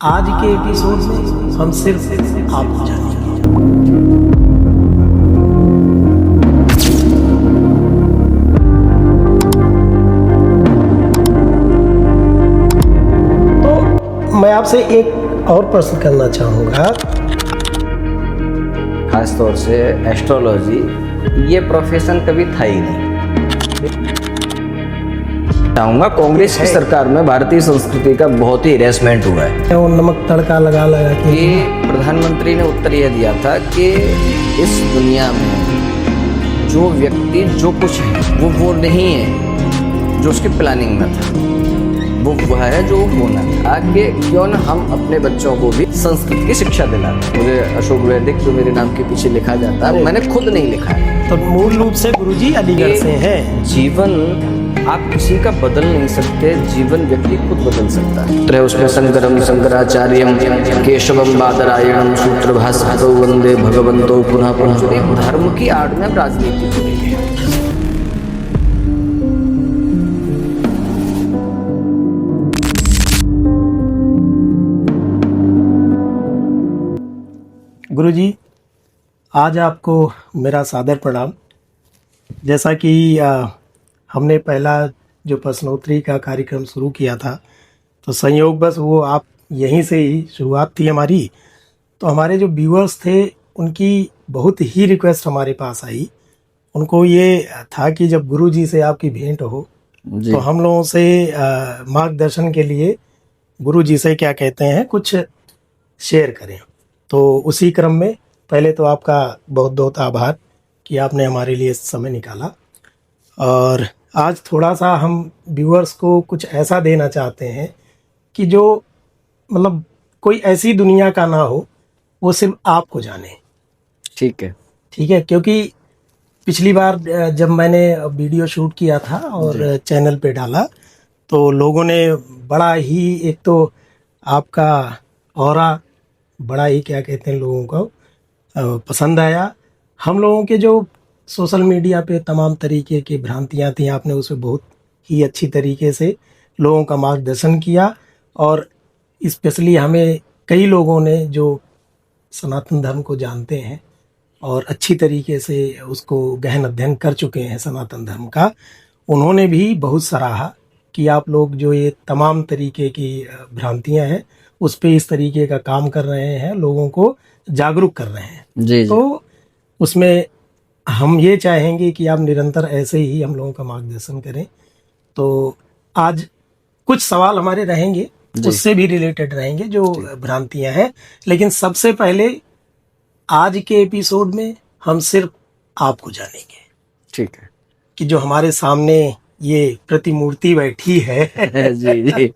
आज के एपिसोड में हम सिर्फ आपको जानेंगे। तो मैं आपसे एक और प्रश्न करना चाहूँगा। खास तौर से एस्ट्रोलॉजी ये प्रोफेशन कभी था ही नहीं। चाहूँगा कांग्रेस की सरकार में भारतीय संस्कृति का बहुत ही हेरेसमेंट हुआ है। वो नमक तड़का लगा के कि प्रधानमंत्री ने उत्तर यह दिया था कि इस दुनिया में जो व्यक्ति जो कुछ है वो नहीं है जो उसकी प्लानिंग में था, वो है जो होना था। आगे क्यों न हम अपने बच्चों को भी संस्कृत की शिक्षा दिलाते। मुझे अशोक वैदिक जो मेरे नाम के पीछे लिखा जाता है मैंने खुद नहीं लिखा है। तो मूल रूप से गुरुजी अलीगढ़ से हैं। जीवन आप किसी का बदल नहीं सकते, जीवन व्यक्ति खुद बदल सकता है। तो उसमें शंकरम शंकराचार्यम केशवम बादरायणम सूत्रभाष्यौ वंदे भगवंतो पुनः पुनः। धर्म की आड़ में राजनीति हो रही है। गुरुजी, आज आपको मेरा सादर प्रणाम। जैसा कि हमने पहला जो प्रश्नोत्तरी का कार्यक्रम शुरू किया था, तो संयोग बस वो आप यहीं से ही शुरुआत थी हमारी। तो हमारे जो व्यूअर्स थे उनकी बहुत ही रिक्वेस्ट हमारे पास आई। उनको ये था कि जब गुरुजी से आपकी भेंट हो तो हम लोगों से मार्गदर्शन के लिए गुरुजी से क्या कहते हैं कुछ शेयर करें। तो उसी क्रम में पहले तो आपका बहुत बहुत आभार कि आपने हमारे लिए समय निकाला। और आज थोड़ा सा हम व्यूअर्स को कुछ ऐसा देना चाहते हैं कि जो मतलब कोई ऐसी दुनिया का ना हो, वो सिर्फ आपको जाने। ठीक है, क्योंकि पिछली बार जब मैंने वीडियो शूट किया था और चैनल पे डाला तो लोगों ने बड़ा ही, एक तो आपका ऑरा बड़ा ही क्या कहते हैं लोगों को पसंद आया। हम लोगों के जो सोशल मीडिया पे तमाम तरीके की भ्रांतियां थी, आपने उसमें बहुत ही अच्छी तरीके से लोगों का मार्गदर्शन किया। और स्पेशली हमें कई लोगों ने जो सनातन धर्म को जानते हैं और अच्छी तरीके से उसको गहन अध्ययन कर चुके हैं सनातन धर्म का, उन्होंने भी बहुत सराहा कि आप लोग जो ये तमाम तरीके की भ्रांतियां हैं उस पे इस तरीके का काम कर रहे हैं, लोगों को जागरूक कर रहे हैं। जी। तो उसमें हम ये चाहेंगे कि आप निरंतर ऐसे ही हम लोगों का मार्गदर्शन करें। तो आज कुछ सवाल हमारे रहेंगे, उससे भी रिलेटेड रहेंगे जो भ्रांतियां हैं। लेकिन सबसे पहले आज के एपिसोड में हम सिर्फ आपको जानेंगे। ठीक है कि जो हमारे सामने ये प्रतिमूर्ति बैठी है जी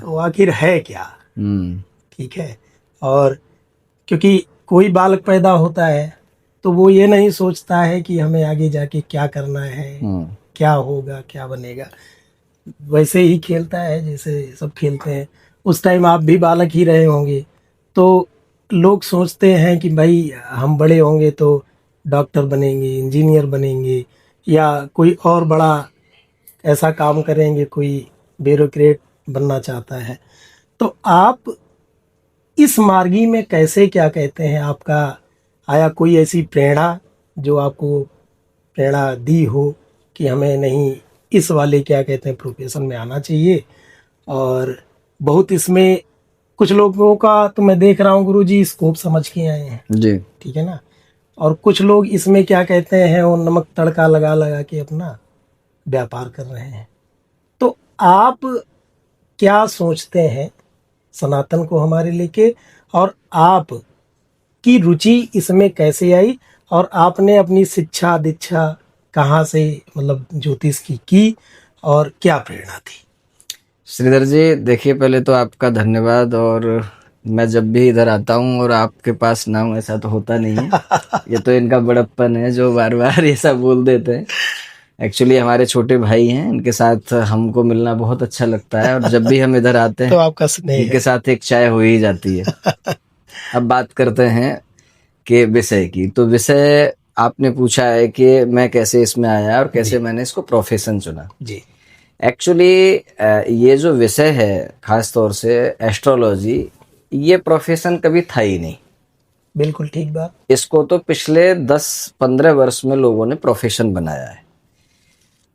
वो आखिर है क्या। ठीक है। और क्योंकि कोई बालक पैदा होता है तो वो ये नहीं सोचता है कि हमें आगे जाके क्या करना है, क्या होगा, क्या बनेगा। वैसे ही खेलता है जैसे सब खेलते हैं। उस टाइम आप भी बालक ही रहे होंगे। तो लोग सोचते हैं कि भाई हम बड़े होंगे तो डॉक्टर बनेंगे, इंजीनियर बनेंगे या कोई और बड़ा ऐसा काम करेंगे, कोई ब्यूरोक्रेट बनना चाहता है। तो आप इस मार्गी में कैसे क्या कहते हैं, आपका आया कोई ऐसी प्रेरणा जो आपको प्रेरणा दी हो कि हमें नहीं इस वाले क्या कहते हैं प्रोफेशन में आना चाहिए। और बहुत इसमें कुछ लोगों का तो मैं देख रहा हूँ गुरुजी स्कोप समझ के आए हैं जी। ठीक है ना। और कुछ लोग इसमें क्या कहते हैं वो नमक तड़का लगा के अपना व्यापार कर रहे हैं। तो आप क्या सोचते हैं सनातन को हमारे लेके, और आप की रुचि इसमें कैसे आई, और आपने अपनी शिक्षा दीक्षा कहाँ से मतलब ज्योतिष की और क्या प्रेरणा थी। श्रीधर जी, देखिए पहले तो आपका धन्यवाद। और मैं जब भी इधर आता हूँ और आपके पास ना हूँ ऐसा तो होता नहीं है। ये तो इनका बड़प्पन है जो बार बार ये सब बोल देते हैं। एक्चुअली हमारे छोटे भाई हैं, इनके साथ हमको मिलना बहुत अच्छा लगता है। और जब भी हम इधर आते हैं तो आपका स्नेह इनके साथ एक चाय हो ही जाती है। अब बात करते हैं कि विषय की। तो विषय आपने पूछा है कि मैं कैसे इसमें आया और कैसे मैंने इसको प्रोफेशन चुना। जी। एक्चुअली ये जो विषय है खास तौर से एस्ट्रोलॉजी, ये प्रोफेशन कभी था ही नहीं। बिल्कुल ठीक बात। इसको तो पिछले 10-15 वर्ष में लोगों ने प्रोफेशन बनाया है।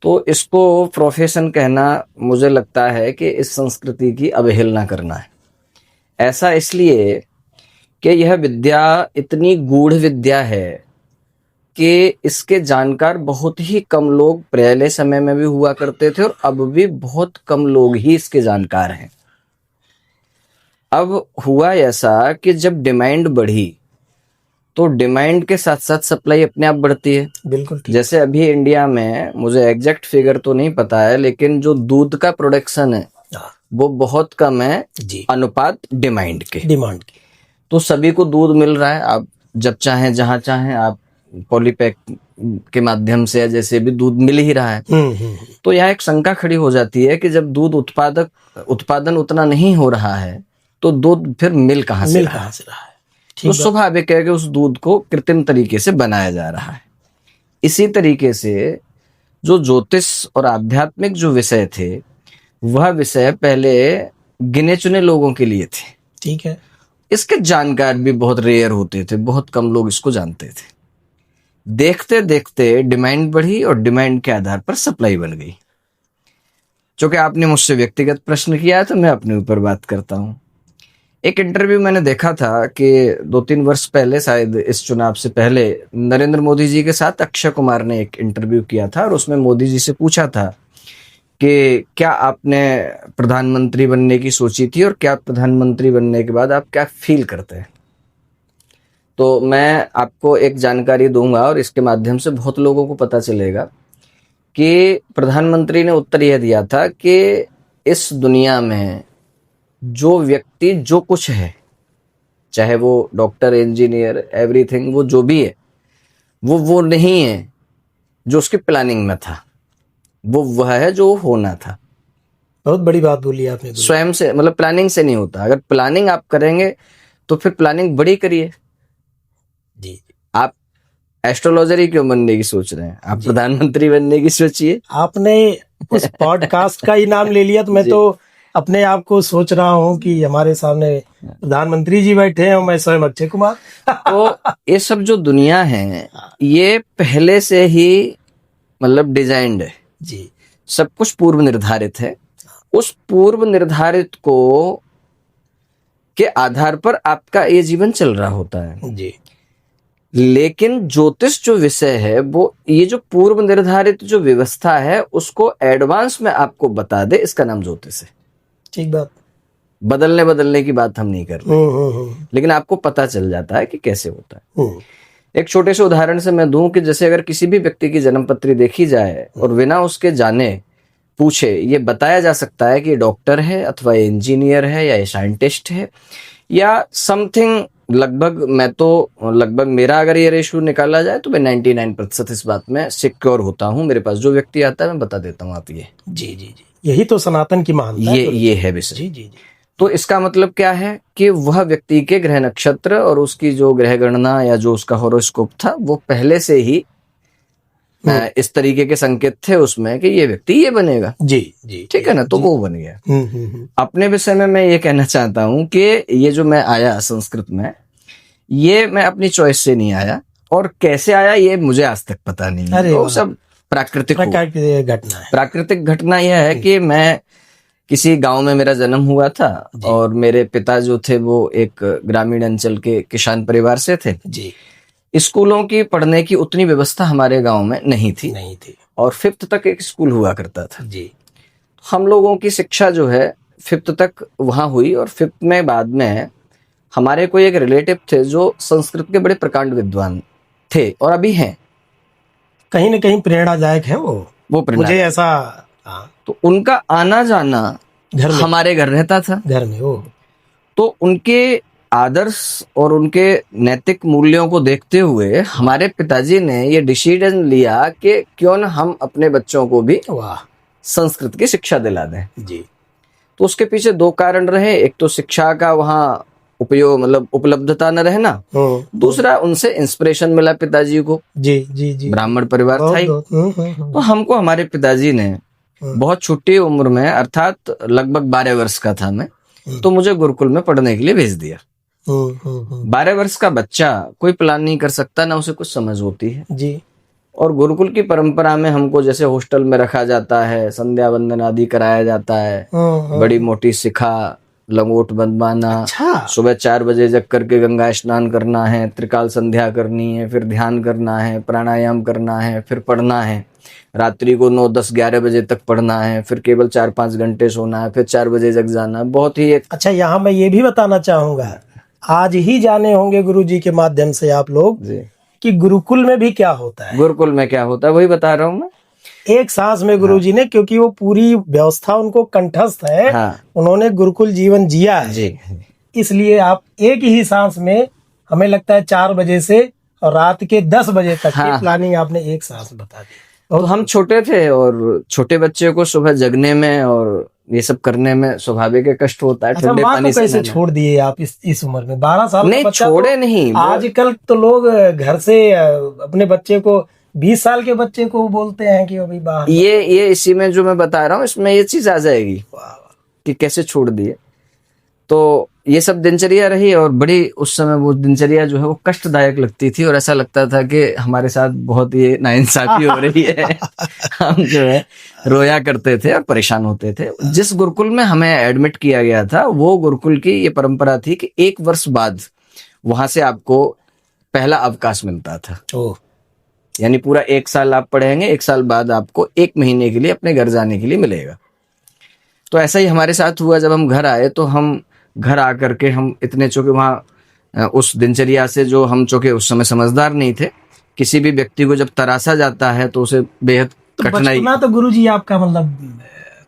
तो इसको प्रोफेशन कहना मुझे लगता है कि इस संस्कृति की अवहेलना करना है। ऐसा इसलिए कि यह विद्या इतनी गूढ़ विद्या है कि इसके जानकार बहुत ही कम लोग पहले समय में भी हुआ करते थे और अब भी बहुत कम लोग ही इसके जानकार हैं। अब हुआ ऐसा कि जब डिमांड बढ़ी तो डिमांड के साथ साथ सप्लाई अपने आप बढ़ती है। बिल्कुल ठीक। जैसे अभी इंडिया में, मुझे एग्जैक्ट फिगर तो नहीं पता है, लेकिन जो दूध का प्रोडक्शन है वो बहुत कम है जी, अनुपात डिमांड के। डिमांड की। तो सभी को दूध मिल रहा है, आप जब चाहें जहां चाहें आप पॉलीपैक के माध्यम से या जैसे भी दूध मिल ही रहा है। तो यहाँ एक शंका खड़ी हो जाती है कि जब दूध उत्पादन उतना नहीं हो रहा है तो दूध फिर मिल कहाँ से रहा है? तो स्वाभाविक है कि उस दूध को कृत्रिम तरीके से बनाया जा रहा है। इसी तरीके से जो ज्योतिष और आध्यात्मिक जो विषय थे वह विषय पहले गिने चुने लोगों के लिए थे। ठीक है। इसके जानकार भी बहुत रेयर होते थे, बहुत कम लोग इसको जानते थे। देखते देखते डिमांड बढ़ी और डिमांड के आधार पर सप्लाई बन गई। चूंकि आपने मुझसे व्यक्तिगत प्रश्न किया है तो मैं अपने ऊपर बात करता हूं। एक इंटरव्यू मैंने देखा था कि 2-3 वर्ष पहले, शायद इस चुनाव से पहले, नरेंद्र मोदी जी के साथ अक्षय कुमार ने एक इंटरव्यू किया था और उसमें मोदी जी से पूछा था कि क्या आपने प्रधानमंत्री बनने की सोची थी और क्या प्रधानमंत्री बनने के बाद आप क्या फील करते हैं। तो मैं आपको एक जानकारी दूंगा और इसके माध्यम से बहुत लोगों को पता चलेगा कि प्रधानमंत्री ने उत्तर यह दिया था कि इस दुनिया में जो व्यक्ति जो कुछ है, चाहे वो डॉक्टर, इंजीनियर, एवरीथिंग, वो जो भी है, वो नहीं है जो उसकी प्लानिंग में था, वो वह है जो होना था। बहुत बड़ी बात बोली आपने। स्वयं से, मतलब प्लानिंग से नहीं होता। अगर प्लानिंग आप करेंगे तो फिर प्लानिंग बड़ी करिए। जी, आप एस्ट्रोलॉजर ही क्यों बनने की सोच रहे हैं? आप प्रधानमंत्री बनने की सोचिए। आपने उस पॉडकास्ट का ही नाम ले लिया तो मैं तो अपने आप को सोच रहा हूँ कि हमारे सामने प्रधानमंत्री जी बैठे हैं और मैं स्वयं अक्षय कुमार। तो ये सब जो दुनिया है ये पहले से ही मतलब डिजाइंड है जी, सब कुछ पूर्व निर्धारित है। उस पूर्व निर्धारित को के आधार पर आपका ये जीवन चल रहा होता है जी। लेकिन ज्योतिष जो विषय है वो ये जो पूर्व निर्धारित जो व्यवस्था है उसको एडवांस में आपको बता दे, इसका नाम ज्योतिष है। ठीक बात। बदलने की बात हम नहीं कर रहे, लेकिन आपको पता चल जाता है कि कैसे होता है। एक छोटे से उदाहरण से मैं दूं कि जैसे अगर किसी भी व्यक्ति की जन्मपत्री देखी जाए और बिना उसके जाने पूछे ये बताया जा सकता है कि डॉक्टर है अथवा इंजीनियर है या साइंटिस्ट है या समथिंग। लगभग मेरा अगर ये रेशियो निकाला जाए तो मैं 99% इस बात में सिक्योर होता हूं। मेरे पास जो व्यक्ति आता है मैं बता देता हूं आप ये। जी जी जी, यही तो सनातन की महानता है। ये है विषय। जी जी जी। तो इसका मतलब क्या है कि वह व्यक्ति के ग्रह नक्षत्र और उसकी जो ग्रह गणना या जो उसका हॉरोस्कोप था वो पहले से ही इस तरीके के संकेत थे उसमें कि ये व्यक्ति ये बनेगा। जी जी, ठीक है ना, तो वो बन गया। अपने विषय में मैं ये कहना चाहता हूं कि ये जो मैं आया संस्कृत में, ये मैं अपनी चॉइस से नहीं आया और कैसे आया ये मुझे आज तक पता नहीं है। वो सब प्राकृतिक घटना है। प्राकृतिक घटना यह है कि मैं किसी गांव में मेरा जन्म हुआ था और मेरे पिता जो थे वो एक ग्रामीण अंचल के किसान परिवार से थे जी। स्कूलों की पढ़ने की उतनी व्यवस्था हमारे गांव में नहीं थी और 5th तक एक स्कूल हुआ करता था जी। हम लोगों की शिक्षा जो है 5th तक वहां हुई और 5th में बाद में हमारे कोई एक रिलेटिव थे जो संस्कृत के बड़े प्रकांड विद्वान थे और अभी हैं। कहीं न कहीं प्रेरणादायक है वो मुझे ऐसा। तो उनका आना जाना हमारे घर रहता था, घर में वो। तो उनके आदर्श और उनके नैतिक मूल्यों को देखते हुए हमारे पिताजी ने ये डिसीजन लिया कि क्यों न हम अपने बच्चों को भी संस्कृत की शिक्षा दिला दें जी। तो उसके पीछे 2 कारण रहे। एक तो शिक्षा का वहाँ उपयोग मतलब उपलब्धता न रहना, दूसरा उनसे इंस्पिरेशन मिला पिताजी को। जी जी जी, ब्राह्मण परिवार था ही। तो हमको हमारे पिताजी ने बहुत छोटी उम्र में, अर्थात लगभग 12 वर्ष का था मैं, तो मुझे गुरुकुल में पढ़ने के लिए भेज दिया। 12 वर्ष का बच्चा कोई प्लान नहीं कर सकता, ना उसे कुछ समझ होती है जी। और गुरुकुल की परंपरा में हमको जैसे हॉस्टल में रखा जाता है, संध्या वंदन आदि कराया जाता है, बड़ी मोटी शिखा, लंगोट बंधवाना, अच्छा। सुबह 4 बजे जग करके गंगा स्नान करना है, त्रिकाल संध्या करनी है, फिर ध्यान करना है, प्राणायाम करना है, फिर पढ़ना है, रात्रि को 9, 10, 11 बजे तक पढ़ना है, फिर केवल 4-5 घंटे सोना है, फिर 4 बजे जग जाना है। बहुत ही एक अच्छा, यहाँ मैं ये भी बताना चाहूंगा, आज ही जाने होंगे गुरुजी के माध्यम से आप लोग जी, कि गुरुकुल में भी क्या होता है। गुरुकुल में क्या होता है वही बता रहा हूँ मैं। एक सांस में गुरुजी ने, क्योंकि वो पूरी व्यवस्था उनको कंठस्थ है, हाँ उन्होंने गुरुकुल जीवन जिया है, जी, इसलिए आप एक ही सांस में, हमें लगता है 4 बजे से और रात के 10 बजे तक की प्लानिंग आपने एक सांस बता दी। तो हम छोटे थे और छोटे बच्चे को सुबह जगने में और ये सब करने में स्वाभाविक कष्ट होता है। अच्छा, ठंडे माँ पानी को से कैसे नहाना। छोड़ दिए आप इस उम्र में? 12 साल का नहीं, बच्चा छोड़े तो, नहीं वो- आजकल तो लोग घर से अपने बच्चे को, 20 साल के बच्चे को बोलते हैं कि अभी बाहर। ये इसी में जो मैं बता रहा हूँ इसमें ये चीज आ जाएगी वाह, कि कैसे छोड़ दिए। तो ये सब दिनचर्या रही और बड़ी उस समय वो दिनचर्या जो है वो कष्टदायक लगती थी और ऐसा लगता था कि हमारे साथ बहुत ही नाइंसाफी हो रही है। हम जो है रोया करते थे और परेशान होते थे। जिस गुरुकुल में हमें एडमिट किया गया था वो गुरुकुल की ये परंपरा थी कि 1 वर्ष बाद वहां से आपको पहला अवकाश मिलता था। ओह, यानी पूरा 1 साल आप पढ़ेंगे, 1 साल बाद आपको 1 महीने के लिए अपने घर जाने के लिए मिलेगा। तो ऐसा ही हमारे साथ हुआ। जब हम घर आए तो हम घर आकर के हम इतने चूंकि वहाँ उस दिनचर्या से जो हम चूंकि उस समय समझदार नहीं थे, किसी भी व्यक्ति को जब तरासा जाता है तो उसे बेहद तो कठिनाई। बचपना तो गुरुजी आपका मतलब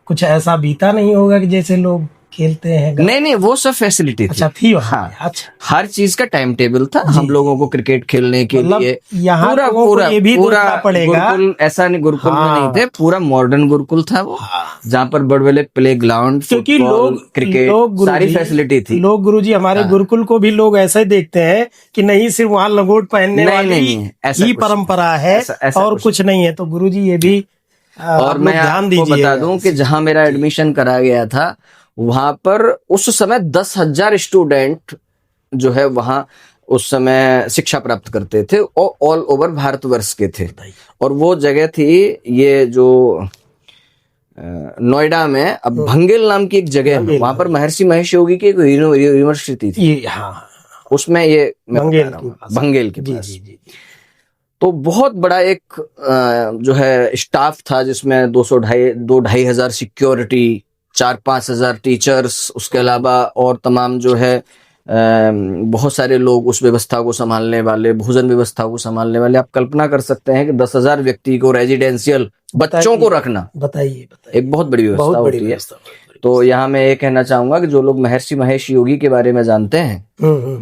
कुछ ऐसा बीता नहीं होगा कि जैसे लोग खेलते हैं। नहीं, वो सब फैसिलिटी थी। अच्छा, थी वहाँ? हाँ, अच्छा, हर चीज का टाइम टेबल था हम लोगों को क्रिकेट खेलने के मतलब लिए। यहाँ पूरा लोगों को पूरा ये भी पूरा देखना पड़ेगा। गुरुकुल ऐसा नहीं, गुरुकुल में हाँ। नहीं थे, पूरा मॉडर्न गुरुकुल था वो, जहाँ पर बड़े बड़े प्ले ग्राउंड, क्योंकि लोग क्रिकेट, सारी फैसिलिटी थी। लोग गुरुजी हमारे गुरुकुल को भी लोग ऐसे देखते हैं कि नहीं सिर्फ वहाँ लंगोट पहनने वाली नहीं, ऐसा ही कुछ परंपरा है, ऐसा और कुछ नहीं है। तो गुरुजी ये भी और मैं ध्यान आपको दीजिए। बता दूं कि जहां मेरा एडमिशन करा गया था वहां पर उस समय 10,000 स्टूडेंट जो है वहां उस समय शिक्षा प्राप्त करते थे और ऑल ओवर भारतवर्ष के थे। और वो जगह थी ये जो नोएडा में, अब भंगेल नाम की एक जगह है, वहां पर महर्षि महेश योगी की एक यूनिवर्सिटी थी। हाँ, उसमें ये मैं भंगेल बता रहा हूं, के पास। भंगेल के जी पास। जी जी। तो बहुत बड़ा एक जो है स्टाफ था जिसमें 2-2.5 हजार सिक्योरिटी, 4-5 हजार टीचर्स, उसके अलावा और तमाम जो है बहुत सारे लोग उस व्यवस्था को संभालने वाले, भोजन व्यवस्था को संभालने वाले। आप कल्पना कर सकते हैं कि 10,000 व्यक्ति को रेजिडेंशियल बच्चों को रखना बताइए एक बहुत बड़ी व्यवस्था होती है। तो यहाँ मैं ये कहना चाहूंगा कि जो लोग महर्षि महेश योगी के बारे में जानते हैं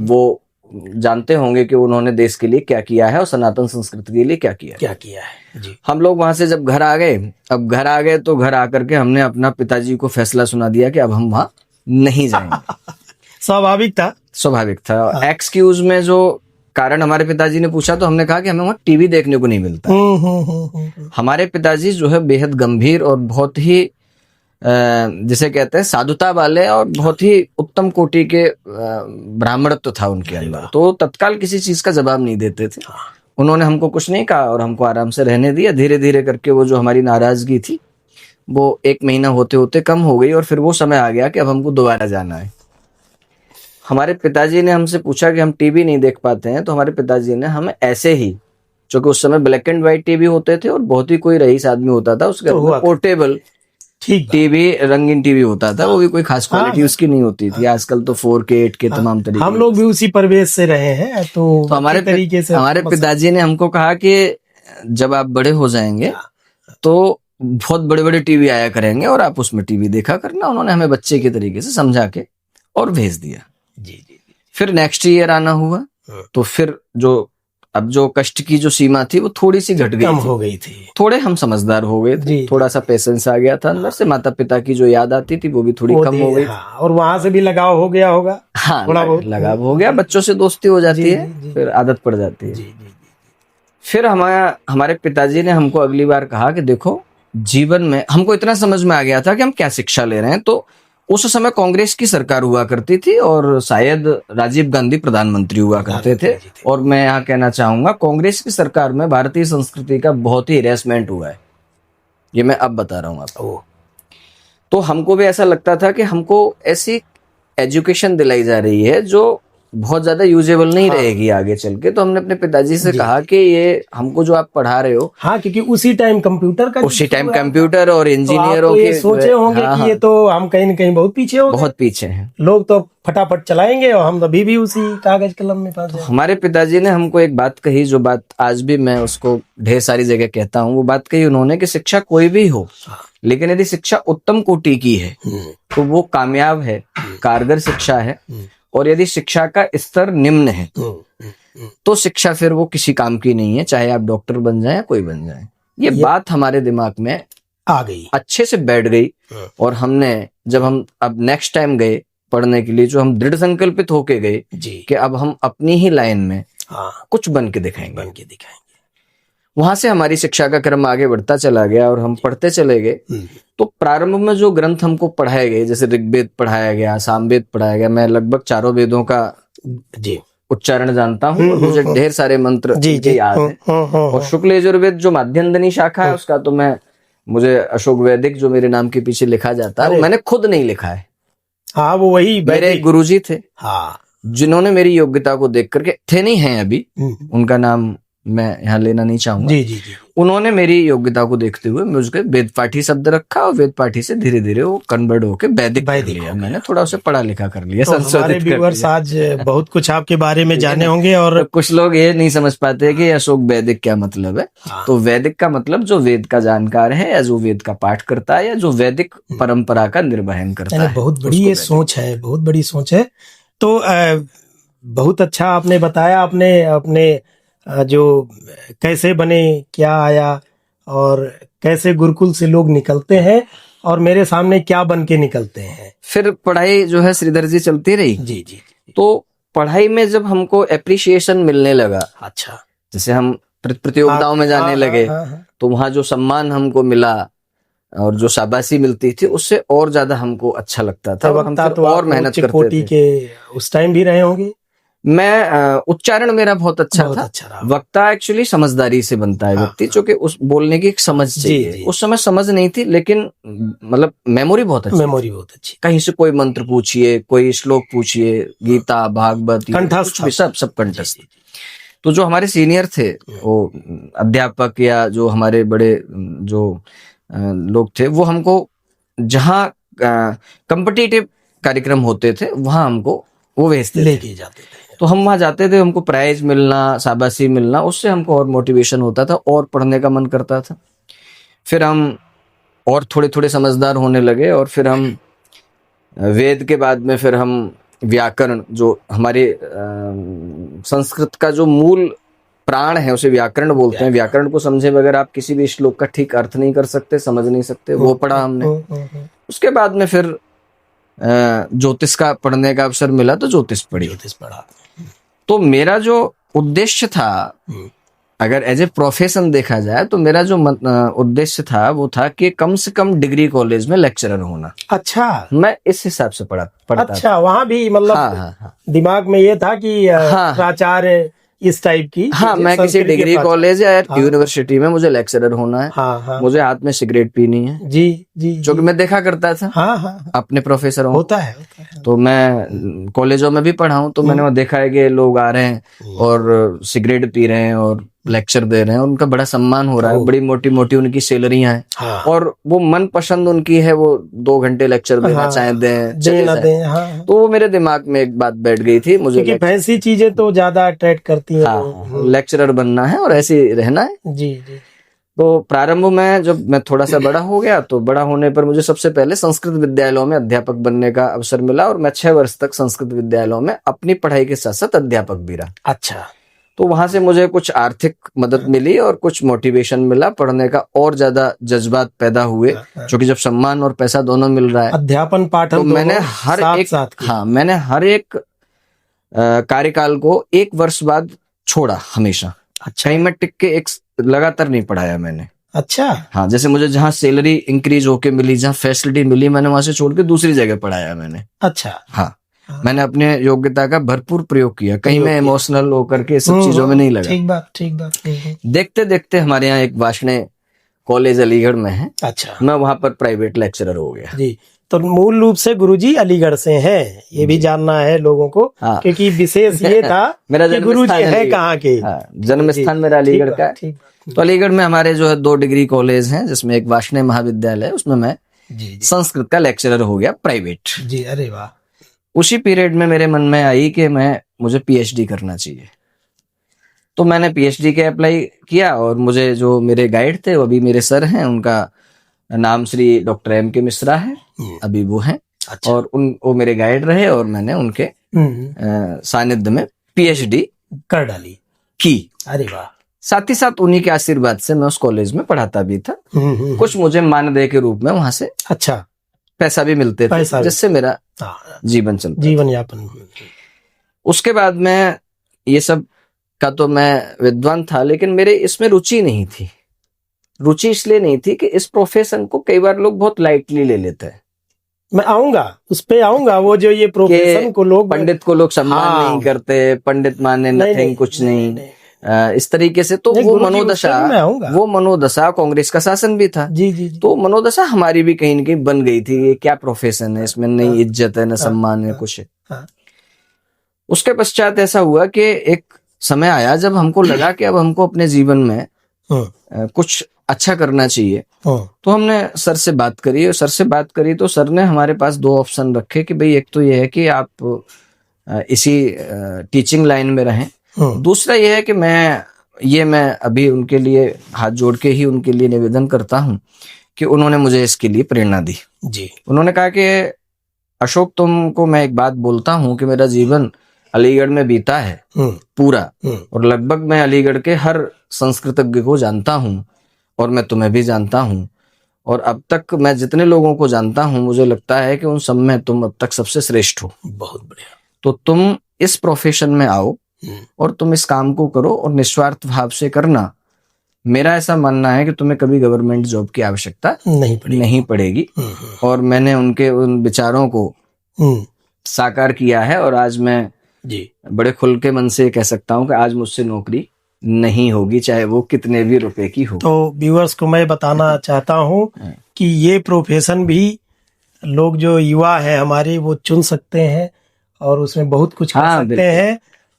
वो जानते होंगे कि उन्होंने देश के लिए क्या किया है और सनातन संस्कृति के लिए क्या किया है जी। हम लोग वहां से जब घर आ गए, अब घर आ गए तो घर आकर के हमने अपना पिताजी को फैसला सुना दिया कि अब हम वहां नहीं जाएंगे। स्वाभाविक था। एक्सक्यूज में जो कारण हमारे पिताजी ने पूछा तो हमने कहा कि हमें वहां टीवी देखने को नहीं मिलता। हमारे पिताजी जो है बेहद गंभीर और बहुत ही जिसे कहते हैं साधुता वाले और बहुत ही उत्तम कोटि के ब्राह्मणत्व था उनके अंदर। तो तत्काल किसी चीज का जवाब नहीं देते थे। उन्होंने हमको कुछ नहीं कहा और हमको आराम से रहने दिया। धीरे धीरे करके वो जो हमारी नाराजगी थी वो 1 महीना होते होते कम हो गई और फिर वो समय आ गया कि अब हमको दोबारा जाना है। हमारे पिताजी ने हमसे पूछा कि हम टीवी नहीं देख पाते हैं, तो हमारे पिताजी ने हमें ऐसे ही, क्योंकि उस समय ब्लैक एंड व्हाइट टीवी होते थे और बहुत ही कोई रईस आदमी होता था उसके अंदर पोर्टेबल टीवी, रंगीन टीवी होता था, वो भी कोई खास क्वालिटी उसकी नहीं होती थी। आजकल तो 4K 8K तमाम तरीके। हम लोग भी उसी परिवेश से रहे हैं, तो हमारे तरीके से हमारे पिताजी ने हमको कहा कि जब आप बड़े हो जाएंगे तो बहुत बड़े बड़े टीवी आया करेंगे और आप उसमें टीवी देखा करना। उन्होंने हमें बच्चे के तरीके से समझा के और भेज दिया। जी। फिर नेक्स्ट ईयर आना हुआ तो फिर अब जो कष्ट की जो सीमा थी वो थोड़ी सी घट गई, कम हो गई थी। थोड़े हम समझदार हो गए थे, थोड़ा सा पेशेंस आ गया था अंदर से। माता पिता की जो याद आती थी वो भी थोड़ी कम हो गई। और वहां से भी लगाव हो गया होगा। हाँ, थोड़ा बहुत लगाव हो गया, बच्चों से दोस्ती हो जाती है, फिर आदत पड़ जाती है। फिर हमारे पिताजी ने हमको अगली बार कहा कि देखो जीवन में हमको इतना समझ में आ गया था कि हम क्या शिक्षा ले रहे हैं। तो उस समय कांग्रेस की सरकार हुआ करती थी और शायद राजीव गांधी प्रधानमंत्री हुआ करते थे। और मैं यहाँ कहना चाहूंगा कांग्रेस की सरकार में भारतीय संस्कृति का बहुत ही हैरेसमेंट हुआ है, ये मैं अब बता रहा हूँ आपको। तो हमको भी ऐसा लगता था कि हमको ऐसी एजुकेशन दिलाई जा रही है जो बहुत ज्यादा यूजेबल नहीं रहेगी आगे चल के। तो हमने अपने पिताजी से कहा कि ये हमको जो आप पढ़ा रहे हो, हाँ, क्योंकि उसी टाइम कंप्यूटर और इंजीनियरों के सोचे होंगे कि ये तो हम कहीं न कहीं बहुत पीछे हो गए। बहुत पीछे हैं, लोग तो फटाफट चलाएंगे और हम अभी भी उसी कागज कलम में फंसे। हमारे पिताजी ने हमको एक बात कही, जो बात आज भी मैं उसको ढेर सारी जगह कहता हूँ। वो बात कही उन्होंने कि शिक्षा कोई भी हो, लेकिन यदि शिक्षा उत्तम कोटि की है तो वो कामयाब है, कारगर शिक्षा है। और यदि शिक्षा का स्तर निम्न है तो शिक्षा फिर वो किसी काम की नहीं है, चाहे आप डॉक्टर बन जाए या कोई बन जाए। ये बात हमारे दिमाग में आ गई, अच्छे से बैठ गई। और हमने जब हम अब नेक्स्ट टाइम गए पढ़ने के लिए, जो हम दृढ़ संकल्पित होके गए कि अब हम अपनी ही लाइन में कुछ बन के दिखाएंगे। वहां से हमारी शिक्षा का क्रम आगे बढ़ता चला गया और हम पढ़ते चले गए। तो प्रारंभ में जो ग्रंथ हमको पढ़ाए गए, जैसे ऋग्वेद पढ़ाया गया, सामवेद पढ़ाया गया, मैं लगभग चारों वेदों का उच्चारण जानता हूँ और मुझे ढेर सारे मंत्र याद है। और शुक्ल यजुर्वेद जो माध्यंदनी शाखा है उसका तो मुझे अशोक वैदिक जो मेरे नाम के पीछे लिखा जाता है, मैंने खुद नहीं लिखा है। हाँ, वो वही मेरे एक गुरुजी थे, हाँ, जिन्होंने मेरी योग्यता को देख करके, थे नहीं हैं अभी, उनका नाम मैं यहाँ लेना नहीं चाहूंगा। जी। उन्होंने मेरी योग्यता को देखते हुए मुझे वेद पाठी शब्द रखा और वेद पाठी से धीरे धीरे वो कन्वर्ट होके वैदिक कर लिया। मैंने थोड़ा उसे पढ़ा लिखा कर लिया, संशोधित कर लिया। आज बहुत कुछ आपके बारे में जाने होंगे। और तो कुछ लोग ये नहीं समझ पाते कि अशोक वैदिक क्या मतलब है। तो वैदिक का मतलब जो वेद का जानकार है, या जो वेद का पाठ करता है, या जो वैदिक परंपरा का निर्वहन करता है। बहुत बड़ी ये सोच है, बहुत बड़ी सोच है। तो बहुत अच्छा आपने बताया, आपने अपने जो कैसे बने, क्या आया और कैसे गुरुकुल से लोग निकलते हैं और मेरे सामने क्या बन के निकलते हैं। फिर पढ़ाई जो है श्रीधर जी चलती रही। जी। तो पढ़ाई में जब हमको एप्रिसिएशन मिलने लगा, अच्छा, जैसे हम प्रतियोगिताओं में जाने लगे, तो वहां जो सम्मान हमको मिला और जो शाबाशी मिलती थी, उससे और ज्यादा हमको अच्छा लगता था। हम तो और मेहनत करते थे। उस टाइम भी रहे होंगे। मैं उच्चारण मेरा बहुत अच्छा था। वक्ता एक्चुअली समझदारी से बनता है व्यक्ति, जो कि उस बोलने की एक समझ चाहिए। उस समय समझ नहीं थी, लेकिन मतलब मेमोरी बहुत अच्छी। कहीं से कोई मंत्र पूछिए, कोई श्लोक पूछिए, गीता भागवत सब कंठस्थ। तो जो हमारे सीनियर थे, वो अध्यापक या जो हमारे बड़े जो लोग थे, वो हमको जहाँ कॉम्पिटिटिव कार्यक्रम होते थे वहां हमको वो भेजते लेके जाते थे। तो हम वहां जाते थे, हमको प्राइज मिलना, शाबाशी मिलना, उससे हमको और मोटिवेशन होता था और पढ़ने का मन करता था। फिर हम और थोड़े थोड़े समझदार होने लगे और फिर हम वेद के बाद में फिर हम व्याकरण, जो हमारे संस्कृत का जो मूल प्राण है उसे व्याकरण बोलते हैं। व्याकरण को समझे बगैर आप किसी भी श्लोक का ठीक अर्थ नहीं कर सकते, समझ नहीं सकते। वो पढ़ा हमने। उसके बाद में फिर ज्योतिष का पढ़ने का अवसर मिला तो ज्योतिष पढ़ा। तो मेरा जो उद्देश्य था, अगर एज ए प्रोफेशन देखा जाए, तो मेरा जो उद्देश्य था वो था कि कम से कम डिग्री कॉलेज में लेक्चरर होना। अच्छा, मैं इस हिसाब से पढ़ता अच्छा, वहां भी मतलब दिमाग में ये था कि प्राचार्य इस टाइप की। हाँ, मैं किसी डिग्री कॉलेज या यूनिवर्सिटी में मुझे लेक्चरर होना है। मुझे हाथ में सिगरेट पीनी है। जी। जो कि मैं देखा करता था अपने प्रोफेसरों होता है। तो मैं कॉलेजों में भी पढ़ा हूँ, तो मैंने वहाँ देखा है कि लोग आ रहे हैं और सिगरेट पी रहे हैं और लेक्चर दे रहे हैं, उनका बड़ा सम्मान हो रहा है, बड़ी मोटी मोटी उनकी सैलरियां हैं। और वो मन पसंद उनकी है, वो 2 घंटे लेक्चर देना चाहे दें तो वो मेरे दिमाग में एक बात बैठ गई थी, मुझे ऐसी चीजें तो ज्यादा अट्रैक्ट करती हैं। लेक्चरर बनना है और ऐसे रहना है। जी। तो प्रारंभ में जब मैं थोड़ा सा बड़ा हो गया, तो बड़ा होने पर मुझे सबसे पहले संस्कृत विद्यालयों में अध्यापक बनने का अवसर मिला और मैं 6 वर्ष तक संस्कृत विद्यालयों में अपनी पढ़ाई के साथ साथ अध्यापक भी रहा। अच्छा। तो वहां से मुझे कुछ आर्थिक मदद मिली और कुछ मोटिवेशन मिला, पढ़ने का और ज्यादा जज्बात पैदा हुए, क्योंकि जब सम्मान और पैसा दोनों मिल रहा है, अध्यापन पाठन, तो मैंने हर एक कार्यकाल को 1 वर्ष बाद छोड़ा हमेशा। अच्छा। मैं टिक के एक लगातार नहीं पढ़ाया मैंने। अच्छा। हाँ, जैसे मुझे जहाँ सैलरी इंक्रीज होके मिली, जहाँ फैसिलिटी मिली, मैंने वहां से छोड़ के दूसरी जगह पढ़ाया मैंने। अच्छा। हाँ, हाँ। मैंने अपने योग्यता का भरपूर प्रयोग किया, कहीं मैं प्रयोग किया। इमोशनल होकर के सब चीजों में नहीं लगा। ठीक बात, ठीक बात। देखते देखते हमारे यहाँ एक वार्ष्णेय कॉलेज अलीगढ़ में है, अच्छा। मैं वहां पर प्राइवेट लेक्चरर हो गया। जी, तो मूल रूप से गुरुजी अलीगढ़ से हैं, ये भी जानना है लोगों को। हाँ। क्योंकि विशेष ये था मेरा कि जन्म गुरुजी स्थान है अलीगढ़। कहाँ के। हाँ, जन्म जी, स्थान मेरा अलीगढ़ ठीक का बात, है। ठीक बात। तो अलीगढ़ में हमारे जो है 2 डिग्री कॉलेज हैं, जिसमें एक वार्ष्णेय महाविद्यालय है, उसमें मैं जी जी संस्कृत का लेक्चरर हो गया प्राइवेट। जी। अरे वाह। उसी पीरियड में मेरे मन में आई कि मुझे पीएचडी करना चाहिए। तो मैंने पीएचडी के अप्लाई किया, और मुझे जो मेरे गाइड थे, वो अभी मेरे सर हैं, उनका नाम श्री डॉक्टर M.K. मिश्रा है, अभी वो हैं। अच्छा। और वो मेरे गाइड रहे, और मैंने उनके सानिध्य में पीएचडी कर डाली की। अरे वाह। साथ ही साथ उन्हीं के आशीर्वाद से मैं उस कॉलेज में पढ़ाता भी था। कुछ मुझे मानदेय के रूप में वहां से अच्छा पैसा भी मिलते थे, जिससे मेरा जीवन चलता, जीवन यापन। उसके बाद में ये सब का तो मैं विद्वान था, लेकिन मेरे इसमें रुचि नहीं थी। रुचि इसलिए नहीं थी कि इस प्रोफेशन को कई बार लोग बहुत लाइटली ले लेते हैं। मैं आऊंगा, उस पे आऊंगा। वो जो ये प्रोफेशन को लोग, पंडित को लोग सम्मान नहीं करते, पंडित माने नथिंग, कुछ नहीं, इस तरीके से। तो वो मनोदशा कांग्रेस का शासन भी था। जी जी जी। तो मनोदशा हमारी भी कहीं न कहीं बन गई थी, ये क्या प्रोफेशन है, इसमें नहीं इज्जत है, न सम्मान है, कुछ है। उसके पश्चात ऐसा हुआ कि एक समय आया जब हमको लगा कि अब हमको अपने जीवन में कुछ अच्छा करना चाहिए। तो हमने सर से बात करी, और सर से बात करी तो सर ने हमारे पास 2 ऑप्शन रखे कि भाई, एक तो ये है कि आप इसी टीचिंग लाइन में रहें, दूसरा ये है कि मैं अभी उनके लिए हाथ जोड़ के ही उनके लिए निवेदन करता हूं कि उन्होंने मुझे इसके लिए प्रेरणा दी। जी। उन्होंने कहा कि अशोक, तुमको मैं एक बात बोलता हूं कि मेरा जीवन अलीगढ़ में बीता है पूरा, और लगभग मैं अलीगढ़ के हर संस्कृतज्ञ को जानता हूं, और मैं तुम्हें भी जानता हूं, और अब तक मैं जितने लोगों को जानता हूं, मुझे लगता है कि उन सब में तुम अब तक सबसे श्रेष्ठ हो। बहुत बढ़िया। तो तुम इस प्रोफेशन में आओ, और तुम इस काम को करो, और निस्वार्थ भाव से करना। मेरा ऐसा मानना है कि तुम्हें कभी गवर्नमेंट जॉब की आवश्यकता नहीं पड़ेगी। और मैंने उनके उन विचारों को साकार किया है, और आज मैं जी बड़े खुल के मन से कह सकता हूं कि आज मुझसे नौकरी नहीं होगी, चाहे वो कितने भी रुपए की हो। तो व्यूअर्स को मैं बताना चाहता हूं कि ये प्रोफेशन भी लोग जो युवा है हमारे, वो चुन सकते हैं, और उसमें बहुत कुछ कर सकते हैं।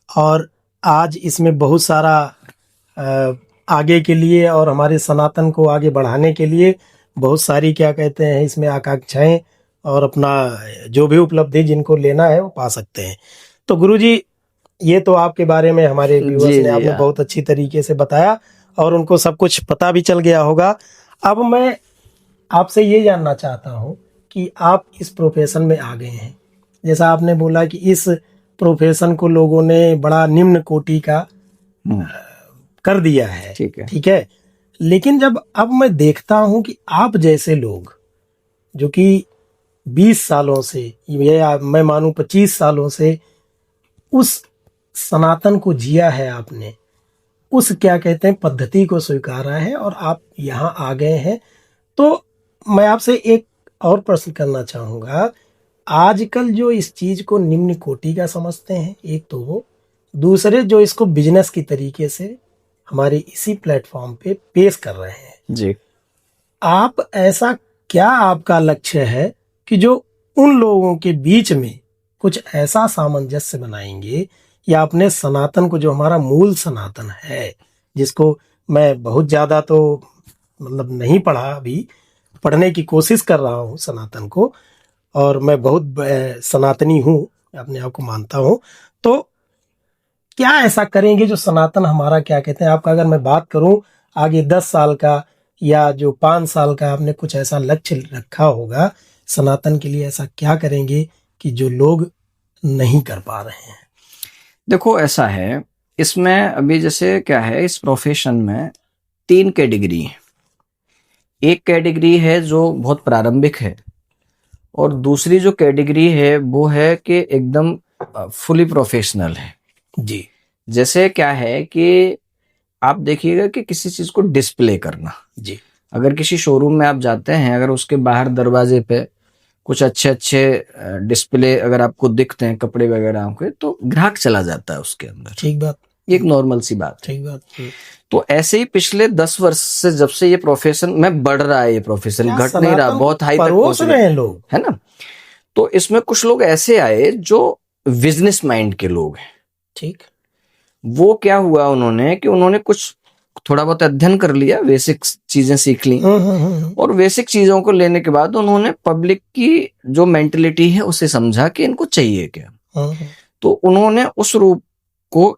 और आज इसमें बहुत सारा आगे के लिए, और हमारे सनातन को आगे बढ़ाने के लिए बहुत सारी, क्या कहते हैं, इसमें आकांक्षाएं, और अपना जो भी उपलब्धि जिनको लेना है वो पा सकते हैं। तो गुरुजी, ये तो आपके बारे में हमारे व्यूअर्स ने आपने बहुत अच्छी तरीके से बताया, और उनको सब कुछ पता भी चल गया होगा। अब मैं आपसे ये जानना चाहता हूँ कि आप इस प्रोफेशन में आ गए हैं, जैसा आपने बोला कि इस प्रोफेशन को लोगों ने बड़ा निम्न कोटि का कर दिया है, ठीक है। लेकिन जब अब मैं देखता हूं कि आप जैसे लोग जो कि 20 सालों से, या मैं मानूं 25 सालों से उस सनातन को जिया है आपने, उस, क्या कहते हैं, पद्धति को स्वीकारा है, और आप यहाँ आ गए हैं, तो मैं आपसे एक और प्रश्न करना चाहूँगा। आजकल जो इस चीज को निम्न कोटि का समझते हैं, एक तो वो, दूसरे जो इसको बिजनेस की तरीके से हमारे इसी प्लेटफॉर्म पे पेश कर रहे हैं जी। आप ऐसा क्या आपका लक्ष्य है कि जो उन लोगों के बीच में कुछ ऐसा सामंजस्य बनाएंगे, या अपने सनातन को, जो हमारा मूल सनातन है, जिसको मैं बहुत ज्यादा तो मतलब नहीं पढ़ा, अभी पढ़ने की कोशिश कर रहा हूँ सनातन को, और मैं बहुत सनातनी हूँ, अपने आप को मानता हूँ। तो क्या ऐसा करेंगे जो सनातन हमारा, क्या कहते हैं, आपका अगर मैं बात करूं आगे 10 साल का या जो 5 साल का, आपने कुछ ऐसा लक्ष्य रखा होगा सनातन के लिए, ऐसा क्या करेंगे कि जो लोग नहीं कर पा रहे हैं? देखो, ऐसा है, इसमें अभी जैसे क्या है, इस प्रोफेशन में 3 कैटेगरी है। एक कैटेगरी है जो बहुत प्रारंभिक है, और दूसरी जो कैटेगरी है वो है कि एकदम फुली प्रोफेशनल है जी। जैसे क्या है कि आप देखिएगा कि किसी चीज को डिस्प्ले करना, जी अगर किसी शोरूम में आप जाते हैं, अगर उसके बाहर दरवाजे पे कुछ अच्छे अच्छे डिस्प्ले अगर आपको दिखते हैं कपड़े वगैरह के, तो ग्राहक चला जाता है उसके अंदर। ठीक बात, ये एक नॉर्मल सी बात है। ठीक बात। तो ऐसे ही पिछले 10 वर्ष से जब से ये प्रोफेशन में बढ़ रहा है, ये प्रोफेशन घट नहीं रहा, बहुत हाई तक पहुंच रहे हैं लोग, है ना। तो इसमें कुछ लोग ऐसे आए जो बिजनेस माइंड के लोग हैं। ठीक। वो क्या हुआ, उन्होंने कुछ थोड़ा बहुत अध्ययन कर लिया, बेसिक चीजें सीख ली, और बेसिक चीजों को लेने के बाद उन्होंने पब्लिक की जो मेंटेलिटी है उसे समझा कि इनको चाहिए क्या। तो उन्होंने उस रूप को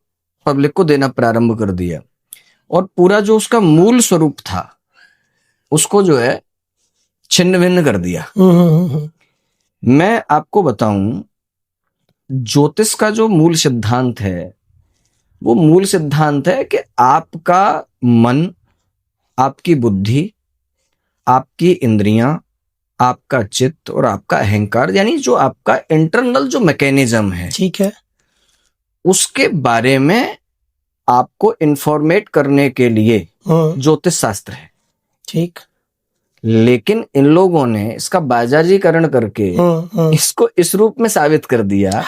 पब्लिक को देना प्रारंभ कर दिया, और पूरा जो उसका मूल स्वरूप था उसको जो है छिन्न भिन्न कर दिया। मैं आपको बताऊं, ज्योतिष का जो मूल सिद्धांत है, वो मूल सिद्धांत है कि आपका मन, आपकी बुद्धि, आपकी इंद्रियां, आपका चित्त और आपका अहंकार, यानी जो आपका इंटरनल जो मैकेनिज्म है, ठीक है, उसके बारे में आपको इंफॉर्मेट करने के लिए ज्योतिष शास्त्र है। ठीक। लेकिन इन लोगों ने इसका बाजारीकरण करके इसको इस रूप में साबित कर दिया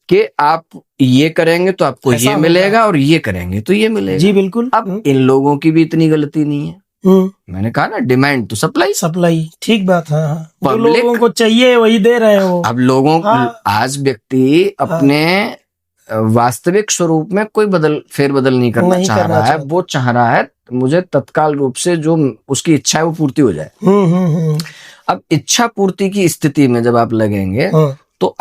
कि आप ये करेंगे तो आपको ये मिलेगा और ये करेंगे तो ये मिलेगा। जी बिल्कुल। अब इन लोगों की भी इतनी गलती नहीं है। मैंने कहा ना, डिमांड तो सप्लाई, सप्लाई, ठीक बात है। जो लोगों को चाहिए वही दे रहे हो। अब लोगों आज व्यक्ति अपने वास्तविक स्वरूप में कोई फेरबदल नहीं करना चाह रहा है। वो चाह रहा है मुझे तत्काल रूप से जो उसकी इच्छा है वो पूर्ति हो जाए। अब इच्छा पूर्ति की स्थिति में जब आप लगेंगे तो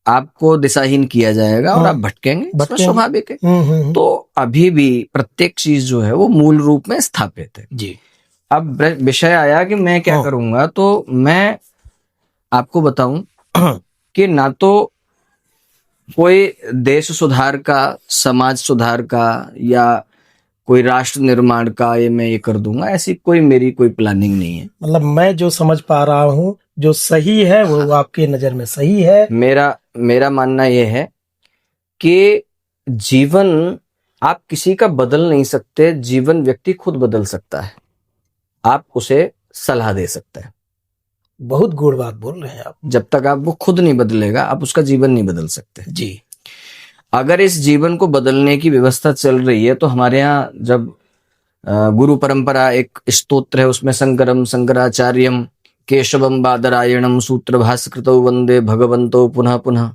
आपको दिशाहीन किया जाएगा और आप भटकेंगे, स्वाभाविक है। तो अभी भी प्रत्येक चीज जो है वो मूल रूप में स्थापित है जी। अब विषय आया कि मैं क्या करूंगा, तो मैं आपको बताऊं कि ना तो कोई देश सुधार का, समाज सुधार का या कोई राष्ट्र निर्माण का ये कर दूंगा, ऐसी मेरी कोई प्लानिंग नहीं है। मतलब मैं जो समझ पा रहा हूँ जो सही है वो आपके नजर में सही है। मेरा मानना यह है कि जीवन आप किसी का बदल नहीं सकते, जीवन व्यक्ति खुद बदल सकता है। आप उसे सलाह दे सकते हैं। बहुत गूढ़ बात बोल रहे हैं आप। जब तक आप वो खुद नहीं बदलेगा, आप उसका जीवन नहीं बदल सकते जी। अगर इस जीवन को बदलने की व्यवस्था चल रही है, तो हमारे यहाँ जब गुरु परंपरा एक स्तोत्र है, उसमें शंकरम शंकराचार्यम केशवम बादरायणम सूत्र भास्कृतौ वंदे भगवंतो पुनः पुनः।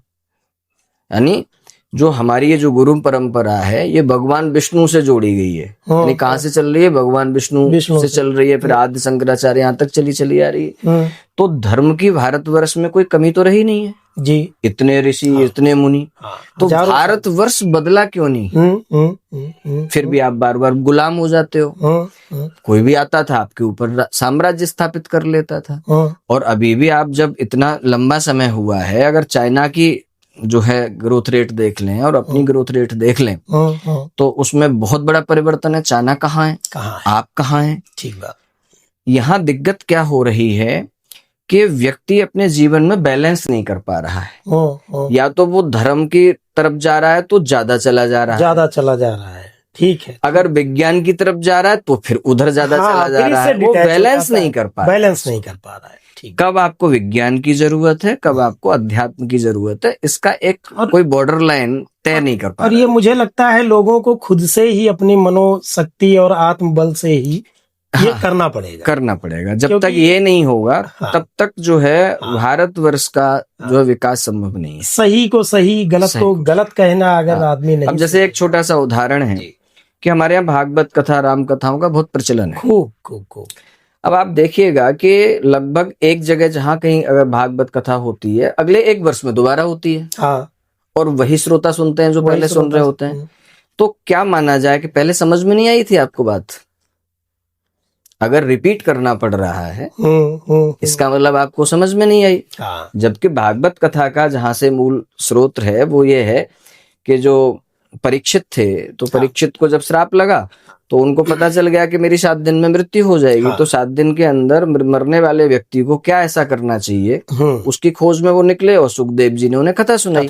यानी जो हमारी ये जो गुरु परंपरा है ये भगवान विष्णु से जोड़ी गई है। यानी कहाँ से चल रही है? भगवान विष्णु से चल रही है, फिर आदि शंकराचार्य यहाँ तक चली आ रही है। तो धर्म की भारतवर्ष में कोई कमी तो रही नहीं है जी। इतने ऋषि, इतने मुनि, तो भारतवर्ष बदला क्यों नहीं? फिर भी आप बार बार गुलाम हो जाते हो। कोई भी आता था आपके ऊपर साम्राज्य स्थापित कर लेता था। और अभी भी आप जब इतना लंबा समय हुआ है, अगर चाइना की जो है ग्रोथ रेट देख लें और अपनी ग्रोथ रेट देख लें, तो उसमें बहुत बड़ा परिवर्तन है। चाइना कहाँ है, आप कहाँ हैं? ठीक बात। यहाँ दिक्कत क्या हो रही है कि व्यक्ति अपने जीवन में बैलेंस नहीं कर पा रहा है। या तो वो धर्म की तरफ जा रहा है तो ज्यादा चला जा रहा है, ठीक है। अगर विज्ञान की तरफ जा रहा है तो फिर उधर ज्यादा चला जा रहा है। वो बैलेंस नहीं कर पा रहा है। कब आपको विज्ञान की जरूरत है, कब आपको अध्यात्म की जरूरत है, इसका एक कोई बॉर्डर लाइन तय नहीं कर पा रहा। और ये मुझे लगता है लोगों को खुद से ही अपनी मनोशक्ति और आत्मबल से ही ये करना पड़ेगा। जब तक ये नहीं होगा तब तक जो है भारतवर्ष का जो विकास संभव नहीं है। सही को सही, गलत को गलत कहना अगर आदमी नहीं। अब जैसे एक छोटा सा उदाहरण है कि हमारे यहाँ भागवत कथा, राम कथाओं का बहुत प्रचलन है। खूब। अब आप देखिएगा कि लगभग एक जगह जहाँ कहीं अगर भागवत कथा होती है, अगले एक वर्ष में दोबारा होती है। और वही श्रोता सुनते हैं जो पहले सुन रहे होते हैं। तो क्या माना जाए कि पहले समझ में नहीं आई थी आपको बात? अगर रिपीट करना पड़ रहा है इसका मतलब आपको समझ में नहीं आई। जबकि भागवत कथा का जहां से मूल स्रोत है वो ये है कि जो परीक्षित थे, तो परीक्षित को जब श्राप लगा तो उनको पता चल गया कि मेरी 7 दिन में मृत्यु हो जाएगी। तो 7 दिन के अंदर मरने वाले व्यक्ति को क्या ऐसा करना चाहिए, उसकी खोज में वो निकले और सुखदेव जी ने उन्हें कथा सुनाई।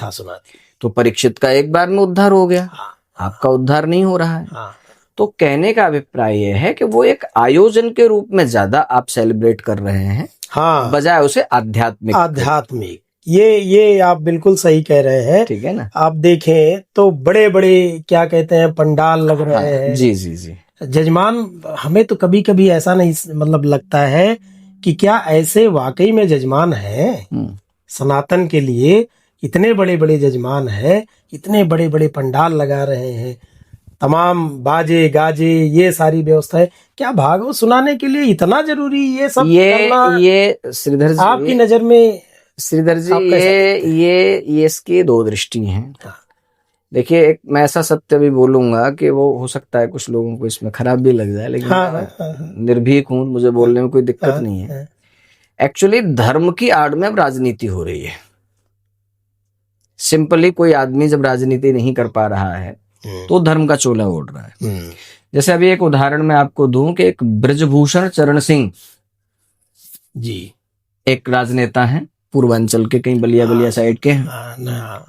तो परीक्षित का एक बार में उद्धार हो गया। आपका उद्धार नहीं हो रहा है। हाँ तो कहने का अभिप्राय यह है कि वो एक आयोजन के रूप में ज्यादा आप सेलिब्रेट कर रहे हैं, हाँ, बजाय उसे आध्यात्मिक। आध्यात्मिक, ये आप बिल्कुल सही कह रहे हैं। ठीक है ना। आप देखें तो बड़े बड़े क्या कहते हैं पंडाल लग रहे हाँ, हैं। जी जी जी। जजमान, हमें तो कभी कभी ऐसा नहीं मतलब लगता है कि क्या ऐसे वाकई में जजमान हैं सनातन के लिए। इतने बड़े बड़े जजमान हैं, इतने बड़े बड़े पंडाल लगा रहे हैं, तमाम बाजे गाजे, ये सारी व्यवस्थाएं, क्या भागवत सुनाने के लिए इतना जरूरी ये सब करना? ये श्रीधर जी, आपकी नजर में श्रीधर जी, आप कैसा ये इसकी दो दृष्टि हैं। हाँ। देखिए, एक मैं ऐसा सत्य भी बोलूंगा कि वो हो सकता है कुछ लोगों को इसमें खराब भी लग जाए, लेकिन हाँ, मैं हाँ, निर्भीक हूं, मुझे बोलने में कोई दिक्कत हाँ, नहीं है। हाँ, एक्चुअली धर्म की आड़ में अब राजनीति हो रही है। सिंपली कोई आदमी जब राजनीति नहीं कर पा रहा है तो धर्म का चोला ओढ़ रहा है। जैसे अभी एक उदाहरण मैं आपको दूं कि एक ब्रजभूषण चरण सिंह जी, एक राजनेता हैं, पूर्वांचल के, कहीं बलिया साइड के हैं।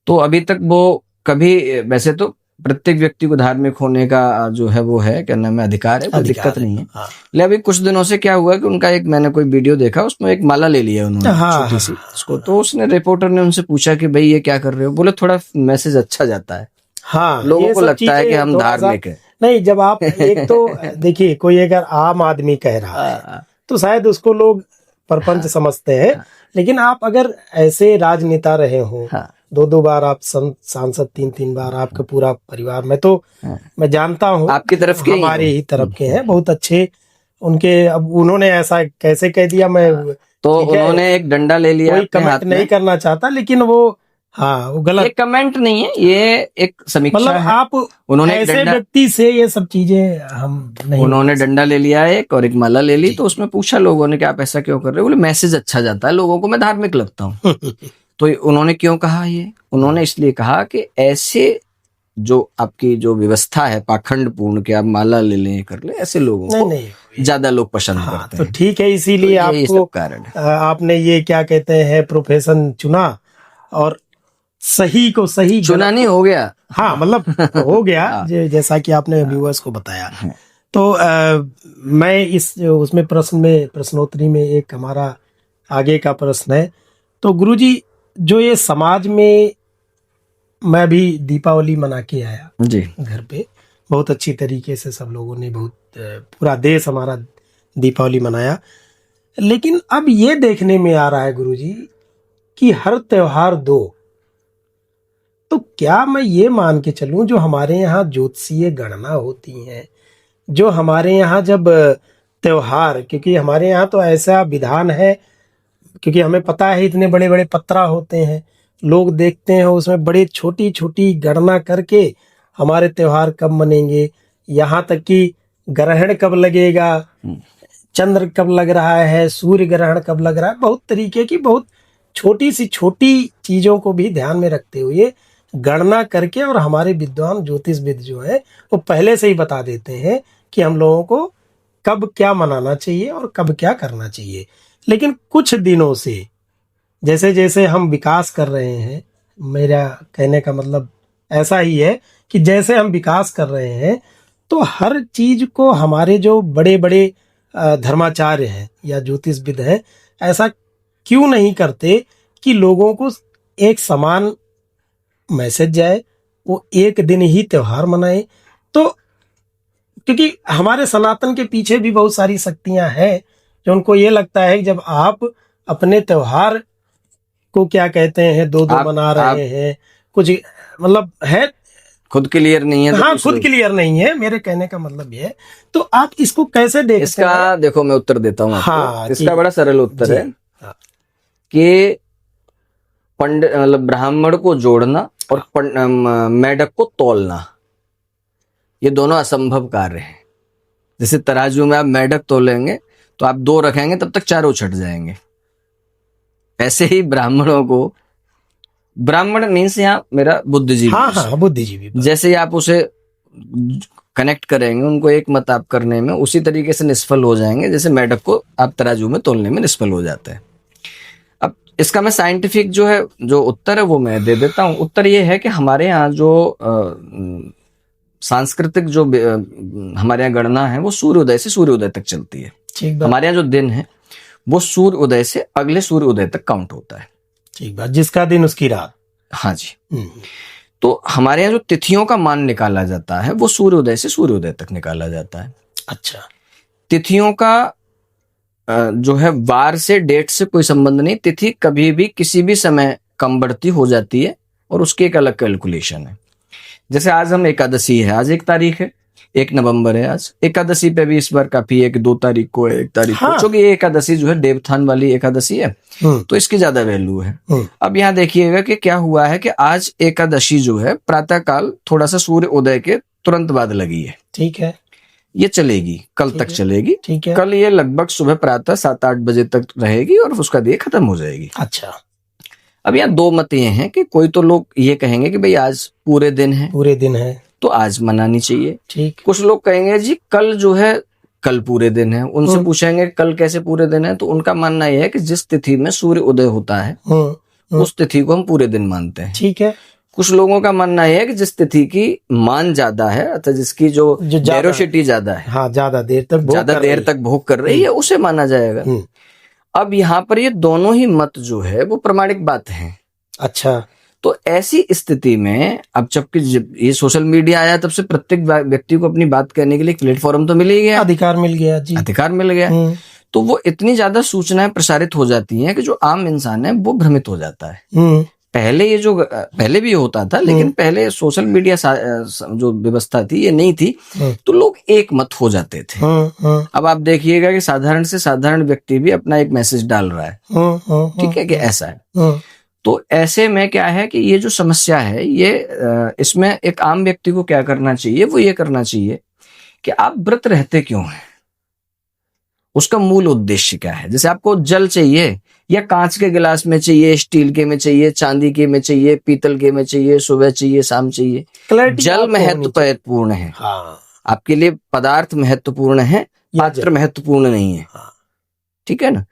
तो अभी तक वो कभी, वैसे तो प्रत्येक व्यक्ति को धार्मिक होने का जो है वो है, क्या नाम है, अधिकार है, कोई दिक्कत नहीं है। लेकिन अभी कुछ दिनों से क्या हुआ कि उनका एक, मैंने कोई वीडियो देखा, उसमें एक माला ले लिया उन्होंने, छोटी सी उसको। तो उसने, रिपोर्टर ने उनसे पूछा कि भाई ये क्या कर रहे हो? बोले थोड़ा मैसेज अच्छा जाता है। हाँ, लोगों को लगता है कि हम धार्मिक है। नहीं, जब आप एक तो देखिए, कोई अगर आम आदमी कह रहा है तो शायद उसको लोग परपंच समझते हैं, लेकिन आप अगर ऐसे राजनेता रहे हो, 2 बार आप सांसद, 3 बार आपका पूरा परिवार, मैं जानता हूँ आपकी तरफ के, हमारे ही तरफ के हैं, बहुत अच्छे उनके। अब उन्होंने ऐसा कैसे कह दिया, मैं तो उन्होंने एक डंडा ले लिया, कोई कमेंट नहीं करना चाहता, लेकिन वो, हाँ, वो गलत, ये कमेंट नहीं है, ये एक समीक्षा मतलब है। आप उन्होंने ऐसे व्यक्ति से ये सब चीजें हम नहीं, उन्होंने डंडा ले लिया एक और एक माला ले ली। तो उसमें पूछा लोगों ने कि आप ऐसा क्यों कर रहे हो? बोले मैसेज अच्छा जाता है लोगों को, मैं धार्मिक लगता हूँ। तो उन्होंने क्यों कहा ये? उन्होंने इसलिए कहा कि ऐसे जो आपकी जो व्यवस्था है पाखंड पूर्ण के, आप माला ले लें, कर ले, ऐसे लोगों को ज्यादा लोग पसंद करते हैं। तो ठीक है, इसीलिए आपको कारण आपने ये क्या कहते हैं प्रोफेशन चुना, और सही को सही चुना नहीं, हो गया। हाँ, मतलब हो गया जैसा कि आपने व्यूअर्स को बताया। तो मैं उसमें प्रश्नोत्तरी में एक हमारा आगे का प्रश्न है। तो गुरुजी, जो ये समाज में, मैं भी दीपावली मना के आया जी घर पे, बहुत अच्छी तरीके से सब लोगों ने, बहुत पूरा देश हमारा दीपावली मनाया। लेकिन अब ये देखने में आ रहा है गुरुजी कि हर त्योहार दो, तो क्या मैं ये मान के चलूं, जो हमारे यहाँ ज्योतिषीय गणना होती हैं, जो हमारे यहाँ जब त्योहार, क्योंकि हमारे यहाँ तो ऐसा विधान है, क्योंकि हमें पता है इतने बड़े बड़े पत्रा होते हैं, लोग देखते हैं उसमें बड़ी छोटी छोटी गणना करके हमारे त्योहार कब मनेंगे, यहाँ तक कि ग्रहण कब लगेगा, चंद्र कब लग रहा है, सूर्य ग्रहण कब लग रहा है, बहुत तरीके की, बहुत छोटी सी छोटी चीजों को भी ध्यान में रखते हुए गणना करके, और हमारे विद्वान ज्योतिषविद जो है वो पहले से ही बता देते हैं कि हम लोगों को कब क्या मनाना चाहिए और कब क्या करना चाहिए। लेकिन कुछ दिनों से जैसे जैसे हम विकास कर रहे हैं, मेरा कहने का मतलब ऐसा ही है कि जैसे हम विकास कर रहे हैं, तो हर चीज को हमारे जो बड़े बड़े धर्माचार्य हैं या ज्योतिषविद हैं, ऐसा क्यों नहीं करते कि लोगों को एक समान मैसेज जाए, वो एक दिन ही त्योहार मनाए। तो क्योंकि हमारे सनातन के पीछे भी बहुत सारी शक्तियां हैं, जो उनको ये लगता है कि जब आप अपने त्योहार को क्या कहते हैं दो मना रहे हैं, कुछ मतलब है, खुद क्लियर नहीं है। हाँ, खुद क्लियर नहीं है, मेरे कहने का मतलब ये है। तो आप इसको कैसे देखते इसका हैं? देखो, मैं उत्तर देता हूँ आपको। हाँ, इसका बड़ा सरल उत्तर है कि पंडित, मतलब ब्राह्मण को जोड़ना और मेढक को तोलना, ये दोनों असंभव कार्य हैं। जैसे तराजू में आप मेढक तोलेंगे तो आप 2 रखेंगे, तब तक 4 छट जाएंगे। ऐसे ही ब्राह्मणों को, ब्राह्मण मीन्स यहाँ मेरा बुद्धिजीवी, हाँ, बुद्धिजीवी, जैसे ही आप उसे कनेक्ट करेंगे, उनको एक मत आप करने में, उसी तरीके से निष्फल हो जाएंगे जैसे मेढक को आप तराजू में तोलने में निष्फल हो जाते हैं। अब इसका मैं साइंटिफिक जो है जो उत्तर है वो मैं दे देता हूँ। उत्तर ये है कि हमारे यहाँ जो सांस्कृतिक जो हमारे यहाँ गणना है वो सूर्योदय से सूर्योदय तक चलती है। ठीक बात। हमारे यहाँ जो दिन है वो सूर्योदय से अगले सूर्योदय तक काउंट होता है। ठीक बात, जिसका दिन उसकी रात। हाँ जी। तो हमारे यहाँ जो तिथियों का मान निकाला जाता है वो सूर्योदय से सूर्योदय तक निकाला जाता है। अच्छा। तिथियों का जो है वार से डेट से कोई संबंध नहीं। तिथि कभी भी किसी भी समय कम बढ़ती हो जाती है और उसकी एक अलग कैलकुलेशन है। जैसे आज हम एकादशी है, आज 1 तारीख है, 1 नवंबर है आज। एकादशी पे भी इस बार काफी है कि 2 तारीख को है, 1 तारीख को, क्योंकि ये एकादशी जो है देवथान वाली एकादशी है तो इसकी ज्यादा वैल्यू है। अब यहाँ देखिएगा कि क्या हुआ है कि आज एकादशी जो है प्रातः काल थोड़ा सा सूर्य उदय के तुरंत बाद लगी है। ठीक है। ये चलेगी, कल तक चलेगी। ठीक है। कल ये लगभग सुबह प्रातः 7-8 बजे तक रहेगी और उसका दिन खत्म हो जाएगी। अच्छा। अब यहाँ 2 मत ये हैं कि कोई तो लोग ये कहेंगे कि भाई आज पूरे दिन है, पूरे दिन है तो आज मनानी चाहिए। ठीक। कुछ लोग कहेंगे जी कल जो है कल पूरे दिन है। उनसे पूछेंगे कल कैसे पूरे दिन है, तो उनका मानना यह है कि जिस तिथि में सूर्य उदय होता है उस तिथि को हम पूरे दिन मानते हैं। ठीक है। कुछ लोगों का मानना है कि जिस तिथि की मान ज्यादा है अर्थात जिसकी जो डेरोसिटी ज्यादा है, हाँ, ज्यादा देर तक भोग कर रही है, उसे माना जाएगा। अब यहाँ पर ये दोनों ही मत जो है वो प्रमाणिक बात है। अच्छा। तो ऐसी स्थिति में अब जबकि ये सोशल मीडिया आया तब से प्रत्येक व्यक्ति को अपनी बात कहने के लिए प्लेटफॉर्म तो मिल ही गया, अधिकार मिल गया जी, अधिकार मिल गया। तो वो इतनी ज्यादा सूचनाएं प्रसारित हो जाती हैं कि जो आम इंसान है वो भ्रमित हो जाता है। पहले भी होता था, लेकिन पहले सोशल मीडिया जो व्यवस्था थी ये नहीं थी, तो लोग एक मत हो जाते थे। अब आप देखिएगा कि साधारण से साधारण व्यक्ति भी अपना एक मैसेज डाल रहा है, ठीक है, कि ऐसा है। तो ऐसे में क्या है कि ये जो समस्या है ये इसमें एक आम व्यक्ति को क्या करना चाहिए, वो ये करना चाहिए कि आप व्रत रहते क्यों हैं, उसका मूल उद्देश्य क्या है। जैसे आपको जल चाहिए या कांच के गिलास में चाहिए, स्टील के में चाहिए, चांदी के में चाहिए, पीतल के में चाहिए, सुबह चाहिए, शाम चाहिए, जल महत्वपूर्ण है। हाँ। आपके लिए पदार्थ महत्वपूर्ण है, पात्र महत्वपूर्ण नहीं है। ठीक है ना।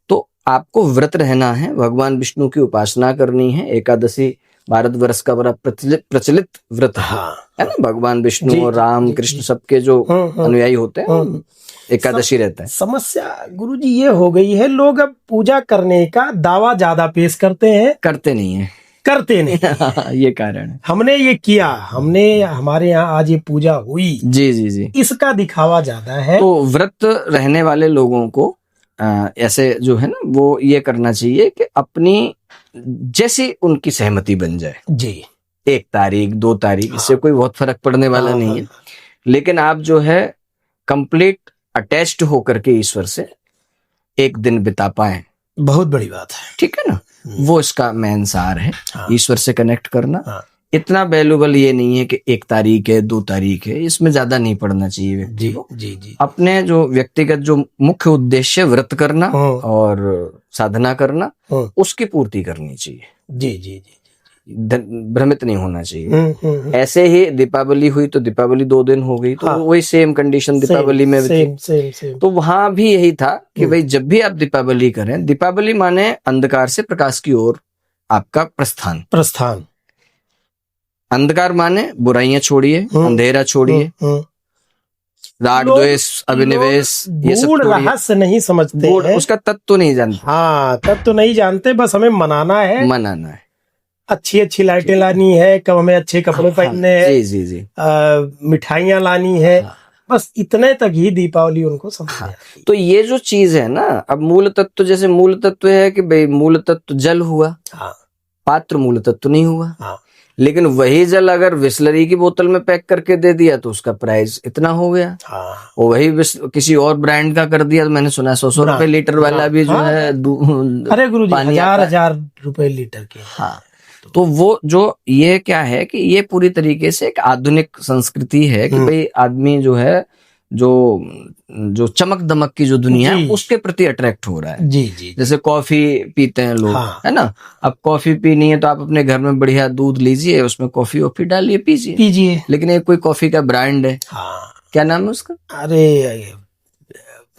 तो आपको व्रत रहना है, भगवान विष्णु की उपासना करनी है। एकादशी भारतवर्ष का बड़ा प्रचलित व्रत है ना। भगवान विष्णु और राम कृष्ण सबके जो अनुयायी होते हैं एकादशी रहता है। समस्या गुरुजी ये हो गई है, लोग अब पूजा करने का दावा ज्यादा पेश करते हैं, करते नहीं ये कारण है। हमने ये किया, हमारे यहाँ आज ये पूजा हुई, जी, इसका दिखावा ज्यादा है। तो व्रत रहने वाले लोगों को ऐसे जो है ना वो ये करना चाहिए कि अपनी जैसी उनकी सहमति बन जाए जी, 1 तारीख 2 तारीख, इससे कोई बहुत फर्क पड़ने वाला नहीं है। लेकिन आप जो है कंप्लीट अटैच्ड होकर के ईश्वर से एक दिन बिता पाए, बहुत बड़ी बात है। ठीक है ना, वो इसका मेन सार है। ईश्वर से कनेक्ट करना इतना वैल्यूबल ये नहीं है कि 1 तारीख है 2 तारीख है, इसमें ज्यादा नहीं पड़ना चाहिए व्यक्ति को। जी। अपने जो व्यक्तिगत जो मुख्य उद्देश्य व्रत करना और साधना करना, उसकी पूर्ति करनी चाहिए। जी, भ्रमित नहीं होना चाहिए। ऐसे ही दीपावली हुई तो दीपावली 2 दिन हो गई, तो वही सेम कंडीशन दीपावली में भी थी। तो वहां भी यही था कि भाई जब भी आप दीपावली करें, दीपावली माने अंधकार से प्रकाश की ओर आपका प्रस्थान। अंधकार माने बुराइयां छोड़िए, अंधेरा छोड़िए, राग द्वेष अभिनिवेश, ये सब रहस्य नहीं समझते हैं, उसका तत्व नहीं जानते। हाँ, तत्व नहीं जानते, बस हमें मनाना है, अच्छी लाइटें लानी है, कब हमें अच्छे कपड़े पहनने हैं, जी, मिठाइयाँ लानी है, बस इतने तक ही दीपावली उनको समझ। तो ये जो चीज है ना, अब मूल तत्व, जैसे मूल तत्व है कि भाई मूल तत्व जल हुआ, पात्र मूल तत्व नहीं हुआ। लेकिन वही जल अगर बिसलरी की बोतल में पैक करके दे दिया तो उसका प्राइस इतना हो गया। और वही किसी और ब्रांड का कर दिया तो मैंने सुना 100 रुपए लीटर वाला भी जो है, अरे गुरुजी, 1000 रुपए लीटर के। तो वो जो ये क्या है कि ये पूरी तरीके से एक आधुनिक संस्कृति है कि भाई आदमी जो है जो चमक दमक की जो दुनिया है उसके प्रति अट्रैक्ट हो रहा है। जी। जैसे कॉफी पीते हैं लोग, है ना। अब कॉफी पीनी है तो आप अपने घर में बढ़िया दूध लीजिए, उसमें कॉफी वॉफी डालिए, पीजिए। लेकिन एक कोई कॉफी का ब्रांड है, क्या नाम है उसका, अरे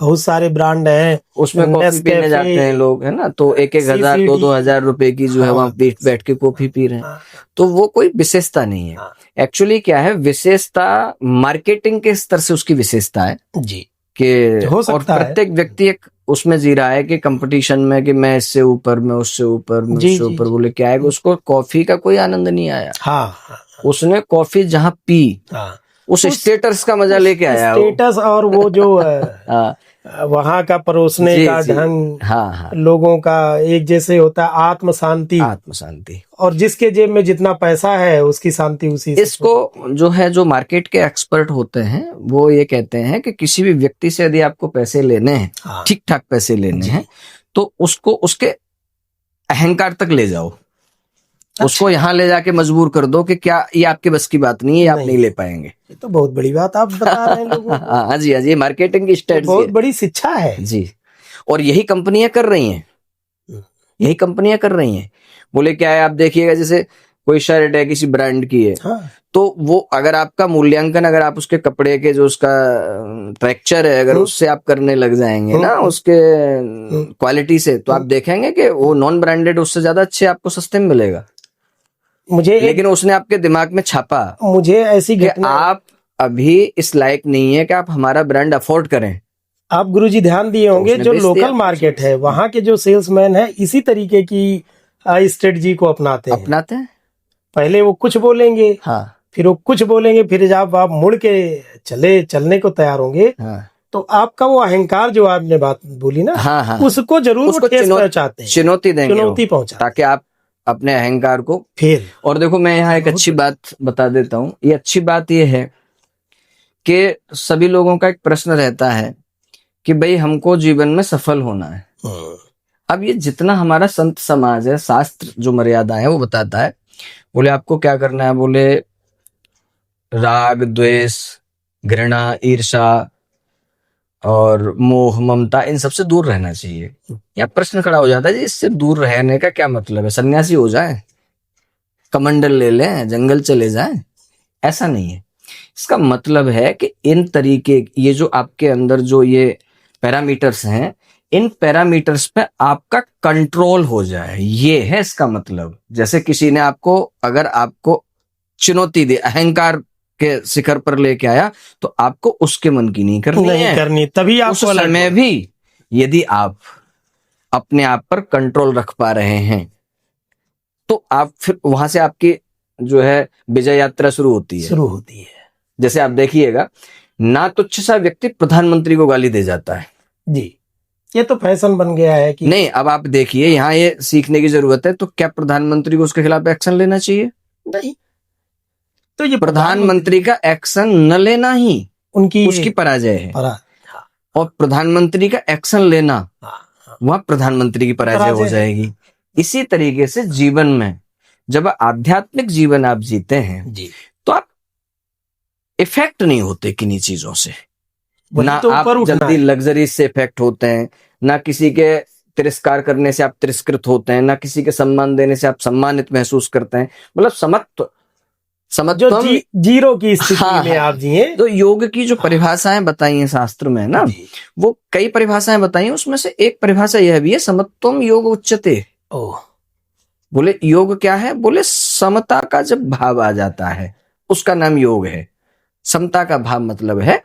बहुत सारे ब्रांड हैं, उसमें कॉफी पीने जाते हैं लोग, है ना, तो 1,000 CCD, 2,000 रुपए की जो है वहां बैठ के कॉफी पी रहे हैं। हाँ, तो वो कोई विशेषता नहीं है। हाँ, एक्चुअली क्या है, विशेषता मार्केटिंग के स्तर से उसकी विशेषता है जी, कि हो और सकता है। प्रत्येक व्यक्ति एक उसमें जी रहा है कि कंपटीशन में कि मैं इससे ऊपर, मैं उससे ऊपर, मैं जी, उससे जी, ऊपर, जी। बोले क्या है कि उसको कॉफी का कोई आनंद नहीं आया। हाँ, हाँ, उसने कॉफी जहां पी हाँ, उस स्टेटस का मजा लेके आया वो। स्टेटस और वो जो हाँ, वहां का परोसने जी का जी, ढंग, हाँ हाँ, लोगों का एक जैसे होता है, आत्म शांति, आत्म शांति। और जिसके जेब में जितना पैसा है उसकी शांति उसी से। इसको जो है, जो मार्केट के एक्सपर्ट होते हैं वो ये कहते हैं कि किसी भी व्यक्ति से यदि आपको पैसे लेने हैं, हाँ, ठीक ठाक पैसे लेने जी, हैं, तो उसको उसके अहंकार तक ले जाओ। उसको यहाँ ले जाके मजबूर कर दो कि क्या ये आपके बस की बात नहीं है, ये आप नहीं ले पाएंगे। ये तो बहुत बड़ी बात आप बता रहे हैं लोगों को। हाँ जी, हाँ जी, ये मार्केटिंग की ये स्ट्रेटजी बहुत है बड़ी शिक्षा है। जी। और यही कंपनियां कर रही हैं, यही कंपनियां कर रही हैं। बोले क्या है, आप देखिएगा, जैसे कोई शर्ट है किसी ब्रांड की है, हाँ, तो वो अगर आपका मूल्यांकन, अगर आप उसके कपड़े के जो उसका टेक्सचर है, अगर उससे आप करने लग जाएंगे ना, उसके क्वालिटी से, तो आप देखेंगे कि वो नॉन ब्रांडेड उससे ज्यादा अच्छे आपको सस्ते में मिलेगा। लेकिन उसने आपके दिमाग में छापा मुझे ऐसी कि घटना, आप अभी इस लायक नहीं है कि आप हमारा ब्रांड अफोर्ड करें। आप गुरुजी ध्यान दिए होंगे, उसने जो बेच दिया लोकल आपको। मार्केट है वहां के जो सेल्समैन है इसी तरीके की स्ट्रेटजी को अपनाते हैं। पहले वो कुछ बोलेंगे, हाँ, फिर वो कुछ बोलेंगे, फिर जब आप मुड़ के चलने को तैयार होंगे, हाँ, तो आपका वो अहंकार जो आपने बात बोली ना, हाँ, हाँ, उसको जरूर उसको ठेस पहुंचाते हैं, चुनौती देंगे, चुनौती पहुंचाते ताकि आप अपने अहंकार को फिर। और देखो, मैं यहाँ एक अच्छी बात बता देता हूँ। ये अच्छी बात ये है कि सभी लोगों का एक प्रश्न रहता है कि भाई हमको जीवन में सफल होना है। अब ये जितना हमारा संत समाज है, शास्त्र जो मर्यादा है वो बताता है, बोले आपको क्या करना है, बोले राग द्वेष घृणा ईर्षा और मोह ममता, इन सबसे दूर रहना चाहिए। या प्रश्न खड़ा हो जाता है जी, इससे दूर रहने का क्या मतलब है, सन्यासी हो जाए, कमंडल ले लें, जंगल चले जाएं? ऐसा नहीं है। इसका मतलब है कि इन तरीके, ये जो आपके अंदर जो ये पैरामीटर्स हैं, इन पैरामीटर्स पे आपका कंट्रोल हो जाए, ये है इसका मतलब। जैसे किसी ने आपको, अगर आपको चुनौती दी, अहंकार के शिखर पर लेके आया, तो आपको उसके मन की नहीं करनी, तभी उस समय भी यदि आप अपने आप पर कंट्रोल रख पा रहे हैं, तो आप फिर वहां से आपकी जो है विजय यात्रा शुरू होती है। जैसे आप देखिएगा, ना तुच्छ सा व्यक्ति प्रधानमंत्री को गाली दे जाता है जी, ये तो फैशन बन गया है कि नहीं। अब आप देखिए, यहाँ ये सीखने की जरूरत है, तो क्या प्रधानमंत्री को उसके खिलाफ एक्शन लेना चाहिए? नहीं, तो ये प्रधानमंत्री का एक्शन न लेना ही उसकी पराजय है, और प्रधानमंत्री का एक्शन लेना, वह प्रधानमंत्री की पराजय हो जाएगी। इसी तरीके से जीवन में जब आध्यात्मिक जीवन आप जीते हैं जी, तो आप इफेक्ट नहीं होते किन्हीं चीजों से, ना तो आप जल्दी लग्जरी से इफेक्ट होते हैं, ना किसी के तिरस्कार करने से आप तिरस्कृत होते हैं, ना किसी के सम्मान देने से आप सम्मानित महसूस करते हैं। मतलब समत्व जीरो की स्थिति में आप जिए। तो योग की जो परिभाषाएं बताई हैं शास्त्र में ना, वो कई परिभाषाएं बताई हैं, उसमें से एक परिभाषा यह भी है, समत्वम योग उच्यते। बोले योग क्या है? बोले समता का जब भाव आ जाता है उसका नाम योग है। समता का भाव मतलब है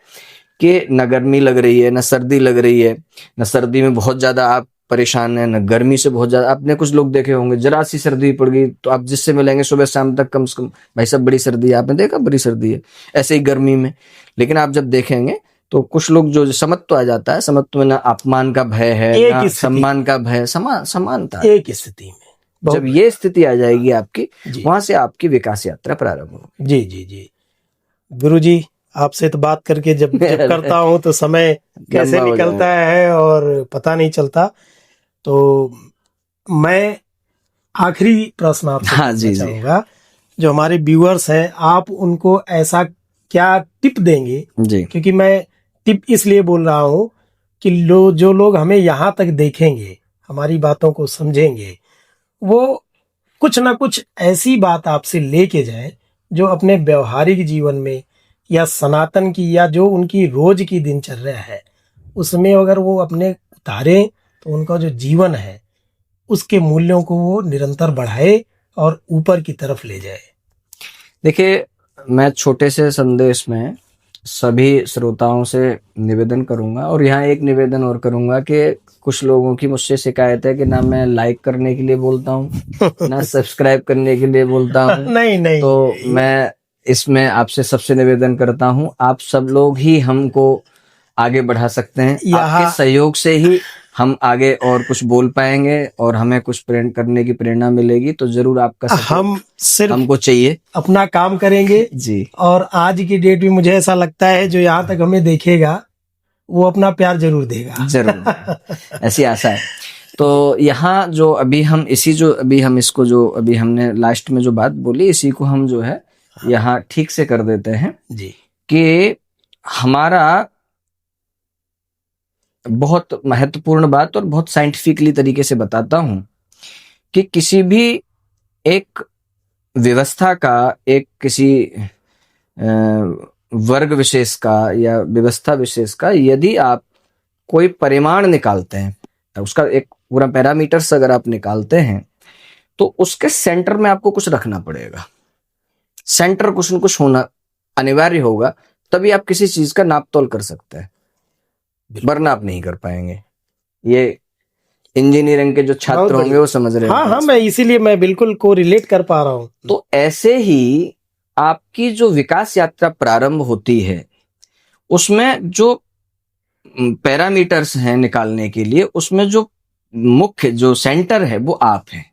कि न गर्मी लग रही है, न सर्दी लग रही है, न सर्दी में बहुत ज्यादा आप परेशान है, न गर्मी से बहुत ज्यादा। आपने कुछ लोग देखे होंगे, जरा सी सर्दी पड़ गई तो आप जिससे मिलेंगे सुबह शाम तक कम से कम, भाई सब बड़ी सर्दी है, आपने देखा बड़ी सर्दी है, ऐसे ही गर्मी में। लेकिन आप जब देखेंगे तो कुछ लोग जो समत्व आ जाता है, समत्व में ना अपमान का भय है, ना सम्मान का भय, समानता एक स्थिति में। जब ये स्थिति आ जाएगी आपकी, वहां से आपकी विकास यात्रा प्रारंभ होगी। जी जी जी गुरुजी, आपसे तो बात करके जब करता हूँ तो समय कैसे निकलता है और पता नहीं चलता। तो मैं आखिरी प्रश्न आपसे पूछना चाहूंगा, जो हमारे व्यूअर्स हैं, आप उनको ऐसा क्या टिप देंगे जी? क्योंकि मैं टिप इसलिए बोल रहा हूँ कि जो लोग हमें यहाँ तक देखेंगे, हमारी बातों को समझेंगे, वो कुछ ना कुछ ऐसी बात आपसे लेके जाए जो अपने व्यवहारिक जीवन में या सनातन की, या जो उनकी रोज की दिनचर्या है, उसमें अगर वो अपने उतारे तो उनका जो जीवन है उसके मूल्यों को वो निरंतर बढ़ाए और ऊपर की तरफ ले जाए। देखिए, मैं छोटे से संदेश में सभी श्रोताओं से निवेदन करूंगा, और यहाँ एक निवेदन और करूंगा कि कुछ लोगों की मुझसे शिकायत है कि ना मैं लाइक करने के लिए बोलता हूँ ना सब्सक्राइब करने के लिए बोलता हूँ। नहीं तो मैं इसमें आपसे सबसे निवेदन करता हूँ, आप सब लोग ही हमको आगे बढ़ा सकते हैं। आपके सहयोग से ही हम आगे और कुछ बोल पाएंगे और हमें कुछ प्रेरणा करने की प्रेरणा मिलेगी। तो जरूर आपका हम सिर्फ हमको चाहिए, अपना काम करेंगे जी। और आज की डेट में मुझे ऐसा लगता है जो यहाँ तक हमें देखेगा वो अपना प्यार जरूर देगा, जरूर ऐसी आशा है। तो यहाँ जो अभी हम इसको जो अभी हमने लास्ट में जो बात बोली, इसी को हम जो है यहाँ ठीक से कर देते हैं जी कि हमारा बहुत महत्वपूर्ण बात, और बहुत साइंटिफिकली तरीके से बताता हूं कि किसी भी एक व्यवस्था का, एक किसी वर्ग विशेष का या व्यवस्था विशेष का यदि आप कोई परिमाण निकालते हैं, उसका एक पूरा पैरामीटर्स अगर आप निकालते हैं, तो उसके सेंटर में आपको कुछ रखना पड़ेगा। सेंटर कुछ न कुछ होना अनिवार्य होगा, तभी आप किसी चीज का नाप तोल कर सकते हैं, वरना आप नहीं कर पाएंगे। ये इंजीनियरिंग के जो छात्र होंगे वो समझ रहे हैं। हाँ, मैं इसीलिए मैं बिल्कुल को रिलेट कर पा रहा हूँ। तो ऐसे ही आपकी जो विकास यात्रा प्रारंभ होती है, उसमें जो पैरामीटर्स हैं निकालने के लिए, उसमें जो मुख्य जो सेंटर है वो आप हैं।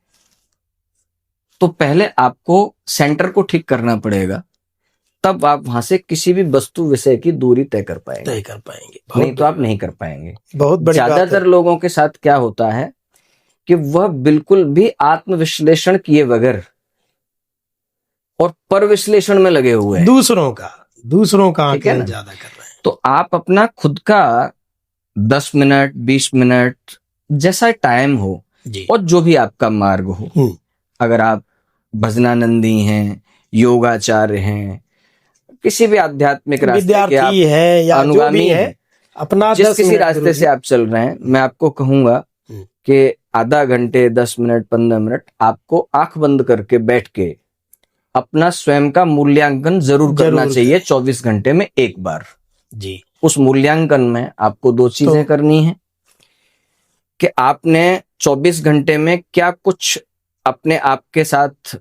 तो पहले आपको सेंटर को ठीक करना पड़ेगा, तब आप वहां से किसी भी वस्तु विषय की दूरी तय कर पाएंगे। नहीं तो आप नहीं कर पाएंगे। बहुत बड़ी बात है। ज्यादातर लोगों के साथ क्या होता है कि वह बिल्कुल भी आत्मविश्लेषण किए बगैर और पर विश्लेषण में लगे हुए हैं, दूसरों का आकलन ज्यादा कर रहे हैं। तो आप अपना खुद का 10 मिनट 20 मिनट जैसा टाइम हो और जो भी आपका मार्ग हो, अगर आप भजनानंदी हैं, योगाचार्य हैं, किसी भी आध्यात्मिक रास्ते के आप है या अनुगामी है, अपना जिस किसी रास्ते से आप चल रहे हैं, मैं आपको कहूंगा कि आधा घंटे 10 मिनट 15 मिनट आपको आंख बंद करके बैठ के अपना स्वयं का मूल्यांकन जरूर करना चाहिए 24 घंटे में एक बार। जी, उस मूल्यांकन में आपको दो चीजें करनी है कि आपने 24 घंटे में क्या कुछ अपने आप के साथ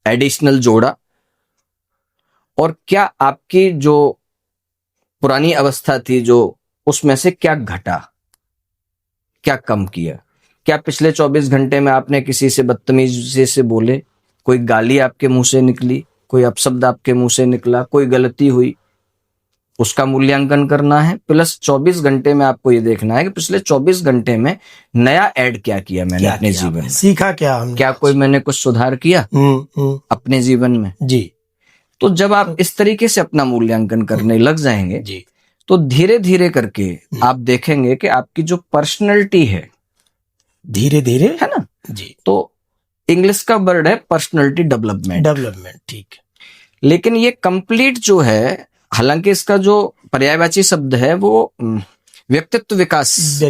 एडिशनल जोड़ा, और क्या आपकी जो पुरानी अवस्था थी जो उसमें से क्या घटा, क्या कम किया। क्या पिछले 24 घंटे में आपने किसी से बदतमीजी से बोले, कोई गाली आपके मुंह से निकली, कोई अपशब्द आपके मुंह से निकला, कोई गलती हुई, उसका मूल्यांकन करना है। प्लस 24 घंटे में आपको ये देखना है कि पिछले 24 घंटे में नया ऐड क्या किया मैंने अपने जीवन में, सीखा क्या कोई मैंने कुछ सुधार किया अपने जीवन में। जी, तो जब आप इस तरीके से अपना मूल्यांकन करने लग जाएंगे जी, तो धीरे धीरे करके आप देखेंगे कि आपकी जो पर्सनैलिटी है धीरे धीरे, है ना जी, तो इंग्लिश का वर्ड है पर्सनैलिटी डेवलपमेंट, ठीक। लेकिन ये कंप्लीट जो है, हालांकि इसका जो पर्यायवाची शब्द है वो व्यक्तित्व विकास,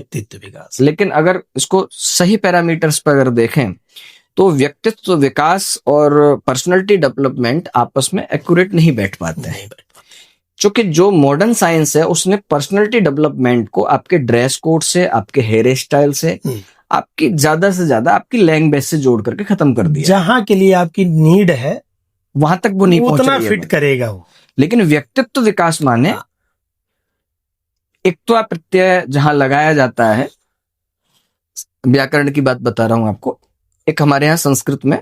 लेकिन अगर इसको सही पैरामीटर्स पर अगर देखें तो व्यक्तित्व विकास और पर्सनैलिटी डेवलपमेंट आपस में एक्यूरेट नहीं बैठ पाते हैं। क्योंकि जो मॉडर्न साइंस है उसने पर्सनैलिटी डेवलपमेंट को आपके ड्रेस कोड से, आपके हेयर स्टाइल से, आपकी ज्यादा से ज्यादा आपकी लैंग्वेज से जोड़ करके खत्म कर दिया। जहां के लिए आपकी नीड है वहां तक वो नहीं उतना फिट करेगा वो। लेकिन व्यक्तित्व विकास माने एक तो प्रत्यय जहां लगाया जाता है, व्याकरण की बात बता रहा हूं आपको, एक हमारे यहाँ संस्कृत में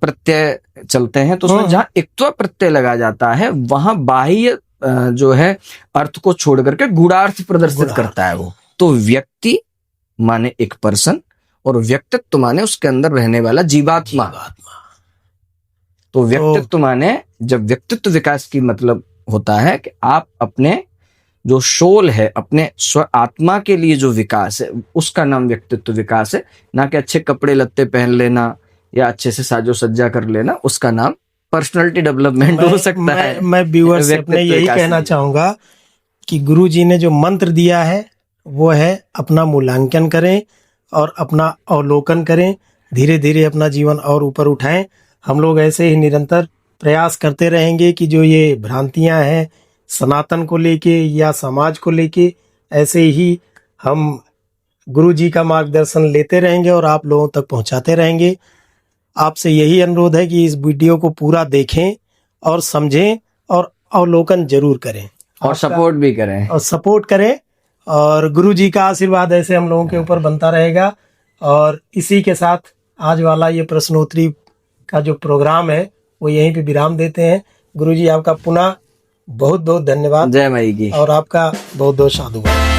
प्रत्यय चलते हैं, तो उसमें जहां इक्त्वा प्रत्यय लगा जाता है वहां बाह्य जो है अर्थ को छोड़ करके गूढ़ार्थ प्रदर्शित करता है वो। तो व्यक्ति माने एक पर्सन और व्यक्तित्व माने उसके अंदर रहने वाला जीवात्मा। तो व्यक्तित्व माने, जब व्यक्तित्व विकास की मतलब होता है कि आप अपने जो सोल है, अपने स्व आत्मा के लिए जो विकास है, उसका नाम व्यक्तित्व विकास है। ना कि अच्छे कपड़े लत्ते पहन लेना या अच्छे से साजो सज्जा कर लेना, उसका नाम पर्सनैलिटी डेवलपमेंट हो सकता है। मैं व्यूअर्स से अपने यही कहना चाहूंगा कि गुरु जी ने जो मंत्र दिया है वो है अपना मूल्यांकन करें और अपना अवलोकन करें, धीरे धीरे अपना जीवन और ऊपर उठाएं। हम लोग ऐसे ही निरंतर प्रयास करते रहेंगे कि जो ये भ्रांतियां हैं सनातन को लेके या समाज को लेके, ऐसे ही हम गुरु जी का मार्गदर्शन लेते रहेंगे और आप लोगों तक पहुंचाते रहेंगे। आपसे यही अनुरोध है कि इस वीडियो को पूरा देखें और समझें और अवलोकन जरूर करें और सपोर्ट भी करें। और सपोर्ट करें, और गुरु जी का आशीर्वाद ऐसे हम लोगों के ऊपर बनता रहेगा। और इसी के साथ आज वाला ये प्रश्नोत्तरी का जो प्रोग्राम है वो यहीं पे विराम देते हैं। गुरु जी आपका पुनः बहुत बहुत धन्यवाद। जय माई की। और आपका बहुत बहुत साधुवाद।